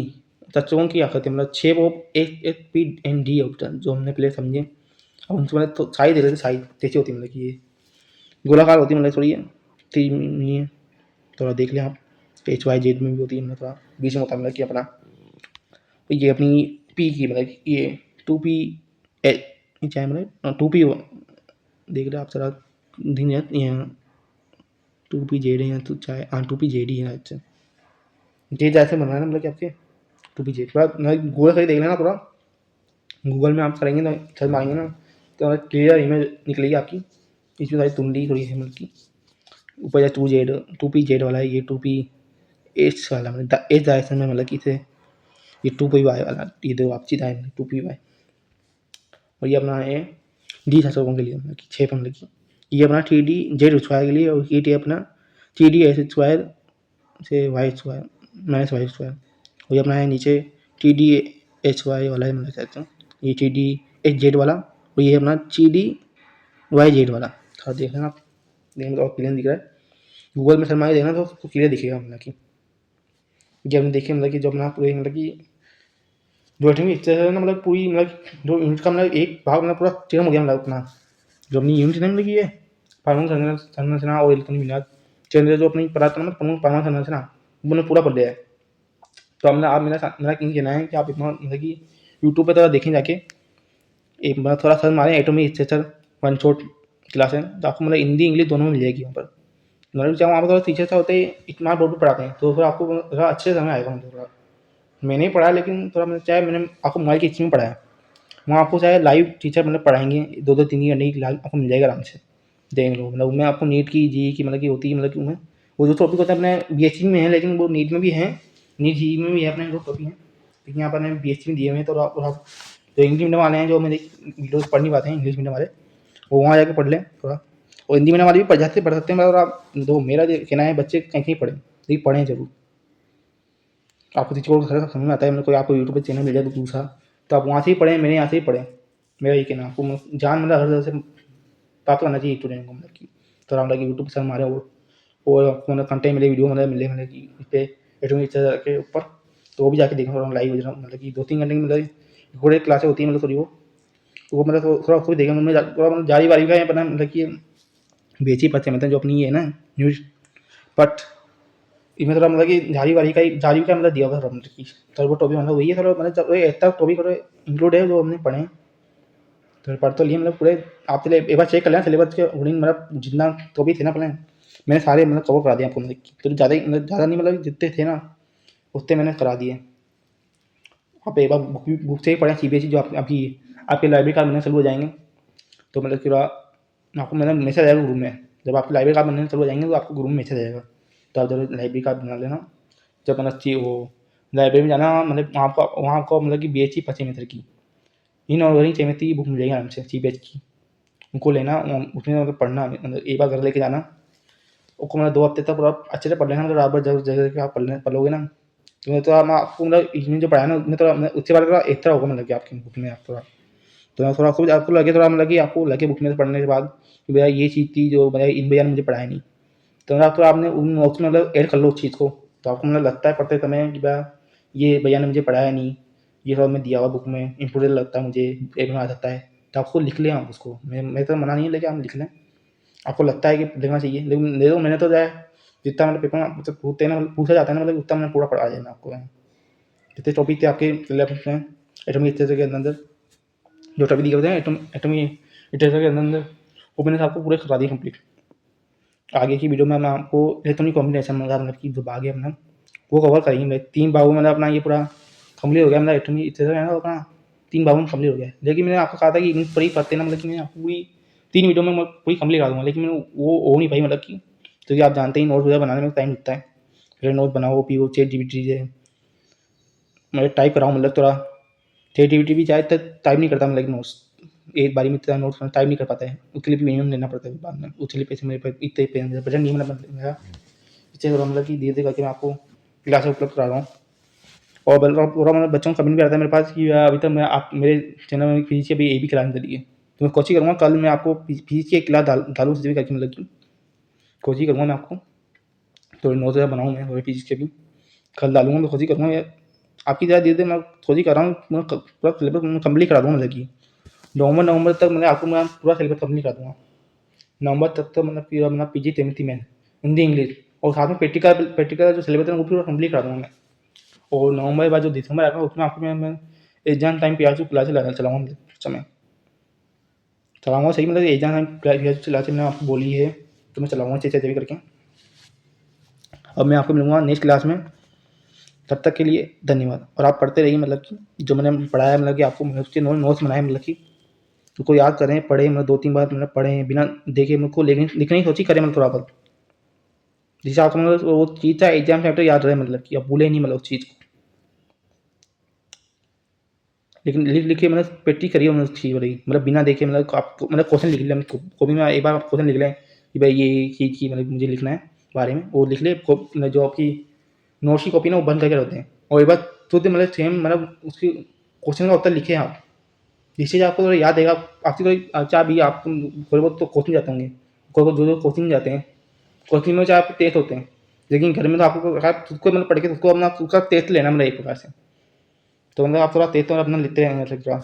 Speaker 1: चतुर्भुज की आकृति मतलब 6 वो एक पी एंड डी होता है जो हमने पहले समझे। अब उनसे मतलब तो साइज दे रहे थे, साइज कैसी होती है मतलब कि ये गोलाकार होती है मतलब थोड़ी ये थोड़ा देख लें आप। एच वाई जेड में भी होती है मतलब थोड़ा बीच में होता है मतलब कि अपना ये अपनी पी की मतलब ये 2p चाहे मतलब 2p देख रहे आप जरा दिन ये 2p जेड है तो चाहे 2p जेड ही है। अच्छा जेड जैसे बन रहा है ना मतलब कि आपके 2p जेड पूरा गूगल से देख लेना पूरा। गूगल में आप करेंगे तो सर्च मारेंगे ना तो क्लियर इमेज निकलेगी आपकी। इसमें सारी तुंडी थोड़ी है मतलब की ऊपर या 2p जेड वाला है, ये 2p एच वाला मतलब एच डायरेक्शन में मतलब कि इसे ये 2p वाई वाला ये दो आप सीधा है 2p वाई। और ये अपना है डी शासकों के लिए मतलब कि 6 मतलब की ये अपना 3D जेड स्क्वायर के लिए और ये अपना 3D एस स्क्वायर से y square minus y square. और ये अपना है नीचे 3D एच वाई वाला है मतलब कहते हैं ये 3D एच जेड वाला और ये अपना 3D वाई जेड वाला। थोड़ा देख लेना आप देखने में तो और क्लियर दिख रहा है। गूगल में सरमाए देखना तो क्लियर दिखेगा मतलब कि जब हमने देखे मतलब कि जो अपना पूरे मतलब कि जो अठवीं इच्छा है ना मतलब पूरी मतलब जो यूनिट का मतलब एक भाग मतलब पूरा टेढ़ा हो गया मतलब अपना जो अपनी यूनिट नहीं मतलब कि ये परमाणु संरचना और इलेक्ट्रॉनिक विन्यास चंद्र जो अपनी पराक्रम परमाणु संरचना वो पूरा पढ़ लिया है। तो हमने आप मेरा यही कहना है कि आप इतना मतलब कि यूट्यूब पे थोड़ा देखें जाके एक बार थोड़ा सर्च मारें atomic structure one shot class है तो आपको मतलब हिंदी इंग्लिश दोनों में मिल जाएगी वहाँ पर। मतलब जब वहाँ पर थोड़ा टीचर होते हैं इतना बोर्ड पर पढ़ाते हैं तो फिर आपको थोड़ा अच्छे समय आएगा मतलब थोड़ा। मैंने ही पढ़ा लेकिन थोड़ा मतलब चाहे मैंने आपको मोबाइल की स्क्रीन में पढ़ाया वहाँ आपको चाहे लाइव टीचर मतलब पढ़ाएंगे 2-2 3 घंटे की लाइव आपको मिल जाएगा आराम से देख लो। मतलब मैं आपको नीट की जी की मतलब की होती है मतलब कि उनमें वो जो टॉपिक होता है अपने बीएससी में है लेकिन वो नीट में भी है नीट जी में भी है अपने जो टॉपिक है लेकिन यहाँ पर मैंने बीएससी में दिए हुए हैं। तो आप जो इंग्लिश मीडियम वाले हैं जो मेरे वीडियोज पढ़ नहीं पाते हैं इंग्लिश मीडियम वाले वो वहाँ जाके पढ़ लें थोड़ा। और हिंदी मीडियम वाले भी पढ़ सकते हैं मगर आप दो मेरा जो कहना है बच्चे कहीं कहीं पढ़ें लेकिन पढ़ें जरूर। आपको किसी को समझ में आता है मतलब कोई आपको यूट्यूब पर चैनल मिल जाए तो दूसरा तो आप वहाँ से ही पढ़ें मेरे यहाँ से ही पढ़ें। मेरा ये कहना आपको जान मतलब हर तरह से प्राप्त करना चाहिए स्टूडेंट को मतलब कि तो मतलब कि यूट्यूब पर हमारे और आपको मतलब कंटेंट मिले वीडियो मतलब कि इस पर एटॉमिक के ऊपर तो वो भी जाके देखना थोड़ा लाइव मतलब कि 2-3 घंटे की मतलब थोड़ी क्लासें होती हैं मतलब थोड़ी वो तो वो मतलब थोड़ा उसको भी देखना उनमें थोड़ा मतलब जारी वारी का है पता मतलब कि बेची पत्ते मतलब जो अपनी ये है ना न्यूज बट इसमें थोड़ा मतलब कि झाड़ी का मतलब दिया हुआ थोड़ा मतलब कि थोड़ा वो टॉपिक मतलब वही है थोड़ा मतलब इतना टॉपिक थोड़ा इंक्लूड है जो हमने पढ़े तो पढ़ तो लिए मतलब पूरे आप चले एक बार चेक कर लें सिलेबस के अकॉर्डिंग मतलब जितना टॉपिक थे ना अपने मैंने सारे मतलब कवर करा दिए आपको मतलब तो ज़्यादा ही मतलब ज़्यादा नहीं मतलब जितने थे ना उतने मैंने करा दिए। आप एक बार बुक से ही पढ़ें सीबीएसई जो आपकी आपके लाइब्रेरी कार्ड बनने चालू हो जाएंगे तो मतलब कि आपको मतलब मैसेज आएगा ग्रुप में जब आपके लाइब्रेरी कार्ड बनने चालू हो जाएंगे तो आपको ग्रुप में मैसेज आएगा तो आप जब लाइब्रेरी कार्ड बना लेना जब मतलब चाहिए वो लाइब्रेरी में जाना मतलब वहाँ आपको मतलब कि BHC 25 मीटर की इन और वही चैमिस्ट्री की बुक मिल जाएगी आराम से सीबीएच की उनको लेना उसमें मतलब पढ़ना मतलब एक बार घर लेके जाना उसको मतलब 2 हफ्ते तक पूरा अच्छे से पढ़ लेना मतलब रात जगह जगह के आप पढ़ोगे ना तो हम आपको मतलब इसमें जो पढ़ाया ना उसमें थोड़ा उससे बारे थोड़ा एक तरह होगा मतलब कि आपकी बुक में आप थोड़ा तो थोड़ा आपको लगे थोड़ा मतलब कि आपको लगे बुक में पढ़ने के बाद कि भैया ये चीज़ थी जो भैया इन भैया ने मुझे पढ़ाया नहीं तो आप तो आपने उन नोट्स में मतलब ऐड कर लो उस चीज़ को तो आपको मतलब लगता है पढ़ते समय कि भैया ये भैया ने मुझे पढ़ाया नहीं ये सब मैं दिया हुआ बुक में इम्पोर्टेंट लगता है मुझे एक आ सकता है तो आपको लिख लें आप उसको मैं तो मना नहीं है लेकिन आप लिख लें आपको लगता है कि लिखना चाहिए लेकिन देखो मैंने तो जाए जितना मतलब पेपर मतलब पूछते हैं ना मतलब पूछा जाता है ना मतलब उतना मैंने पूरा पढ़ा देना आपको जितने टॉपिक थे आपके सिलेबस में एटॉमिक स्ट्रक्चर के अंदर जो टॉपिक दिए होते हैं एटॉमिक स्ट्रक्चर के अंदर वो मैंने आपको पूरे करा दिए कंप्लीट। आगे की वीडियो में मैं आपको इलेक्ट्रॉनिक कॉम्बिनेशन मतलब कि जो भाग है अपना वो कवर करेंगे मैं 3 भागों में मतलब अपना ये पूरा कंप्लीट हो गया मतलब इलेक्ट्रॉनिक स्ट्रक्चर है ना अपना 3 भागों में कंप्लीट हो गया लेकिन मैंने आपको कहा था कि पूरी पढ़ते ना मतलब कि मैं आपको पूरी 3 वीडियो में मैं पूरी कंप्लीट करा दूँगा लेकिन मैंने वो हो नहीं पाई मतलब कि क्योंकि आप जानते ही नोट्स वगैरह बनाने में टाइम लगता है फिर नोट बनाओ फिर वो ChatGPT से मैं टाइप कराऊँ मतलब थोड़ा ChatGPT भी चाहे तो टाइप नहीं करता मैं लेकिन नोट्स एक बारी में इतना नोट्स टाइप नहीं कर पाता है उसके लिए भी मिनिमम लेना पड़ता है बाद में उसके लिए पैसे मेरे पास इतने बजट नहीं मतलब मेरा इससे मतलब कि धीरे धीरे करके मैं आपको क्लासेस उपलब्ध करा रहा हूँ। और पूरा मतलब बच्चों का कमेंट भी आता है मेरे पास कि अभी तक मैं आप मेरे चैनल में फिजिक्स की अभी ये भी क्लास चली है तो मैं कोशिश करूँगा कल मैं आपको फिजिक्स की एक क्लास डालूँ से भी करके मतलब कि कोशिश करूँगा मैं आपको थोड़ी नोट्स वगैरह बनाऊँ मैं थोड़ी फिजिक्स के भी कल डालूँगा मैं कोशिश करूँगा आपकी तरह धीरे-धीरे मैं कोशिश कर रहा हूँ मैं क पूरा सिलेबस कंप्लीट करा दूँ मतलब कि नवंबर तक मतलब आपको मैं पूरा सिलेबस कंप्लीट करा दूँगा। नवंबर तक तो मतलब पूरा अपना पीजी टीएमटी में हिंदी, इंग्लिश और साथ में प्रैक्टिकल जो सिलेबस है वो पूरा कंप्लीट करा दूँगा मैं। और नवंबर के बाद जो दिसंबर आएगा उसमें आपको मैं एग्ज़ाम टाइम पीआरसी क्लासेस चलाऊँगा मतलब उस समय। चलाऊँगा सही मतलब एग्ज़ाम टाइम पीआरसी क्लासेस मैंने आपको बोली है, तो मैं चलाऊँगा अच्छे से करके। अब मैं आपको मिलूँगा नेक्स्ट क्लास में, तब तक के लिए धन्यवाद। और आप पढ़ते रहिए मतलब कि जो मैंने पढ़ाया मतलब कि आपको उसके नोट्स बनाए मतलब कि उसको याद करें, पढ़ें मतलब 2-3 बार मतलब पढ़ें, बिना देखे मुझको लिखने की कोशिश करें मतलब थोड़ा बहुत। जिससे आपको मतलब वो चीज़ था एग्ज़ाम टाइम पे याद रहे मतलब कि आप भूलें नहीं मतलब उस चीज़ को। लेकिन लिख के मतलब प्रैक्टिस करिए मतलब उस चीज़ वाली मतलब बिना देखे मतलब आप मतलब क्वेश्चन लिख लें कॉपी में एक बार आप क्वेश्चन लिख लें कि भाई ये चीज़ की मतलब मुझे लिखना है बारे में, वो लिख लें मतलब जो आपकी नोट्स की कॉपी ना वो बंद करके रखते हैं और एक बार खुद मतलब सेम मतलब उसकी क्वेश्चन का उत्तर लिखें आप, जिससे आपको थोड़ा याद रहेगा। आपकी थोड़ी अच्छा अभी आपको थोड़े बहुत तो कोचिंग जाते होंगे, जो कोचिंग जाते हैं कोचिंग में चाहे आपके टेस्ट होते हैं, लेकिन घर में तो आपको आप खुद को मतलब पढ़ के उसको अपना उसका टेस्ट लेना मतलब एक प्रकार से, तो मतलब आप थोड़ा तेज तो अपना लिखते रहेंगे मतलब थोड़ा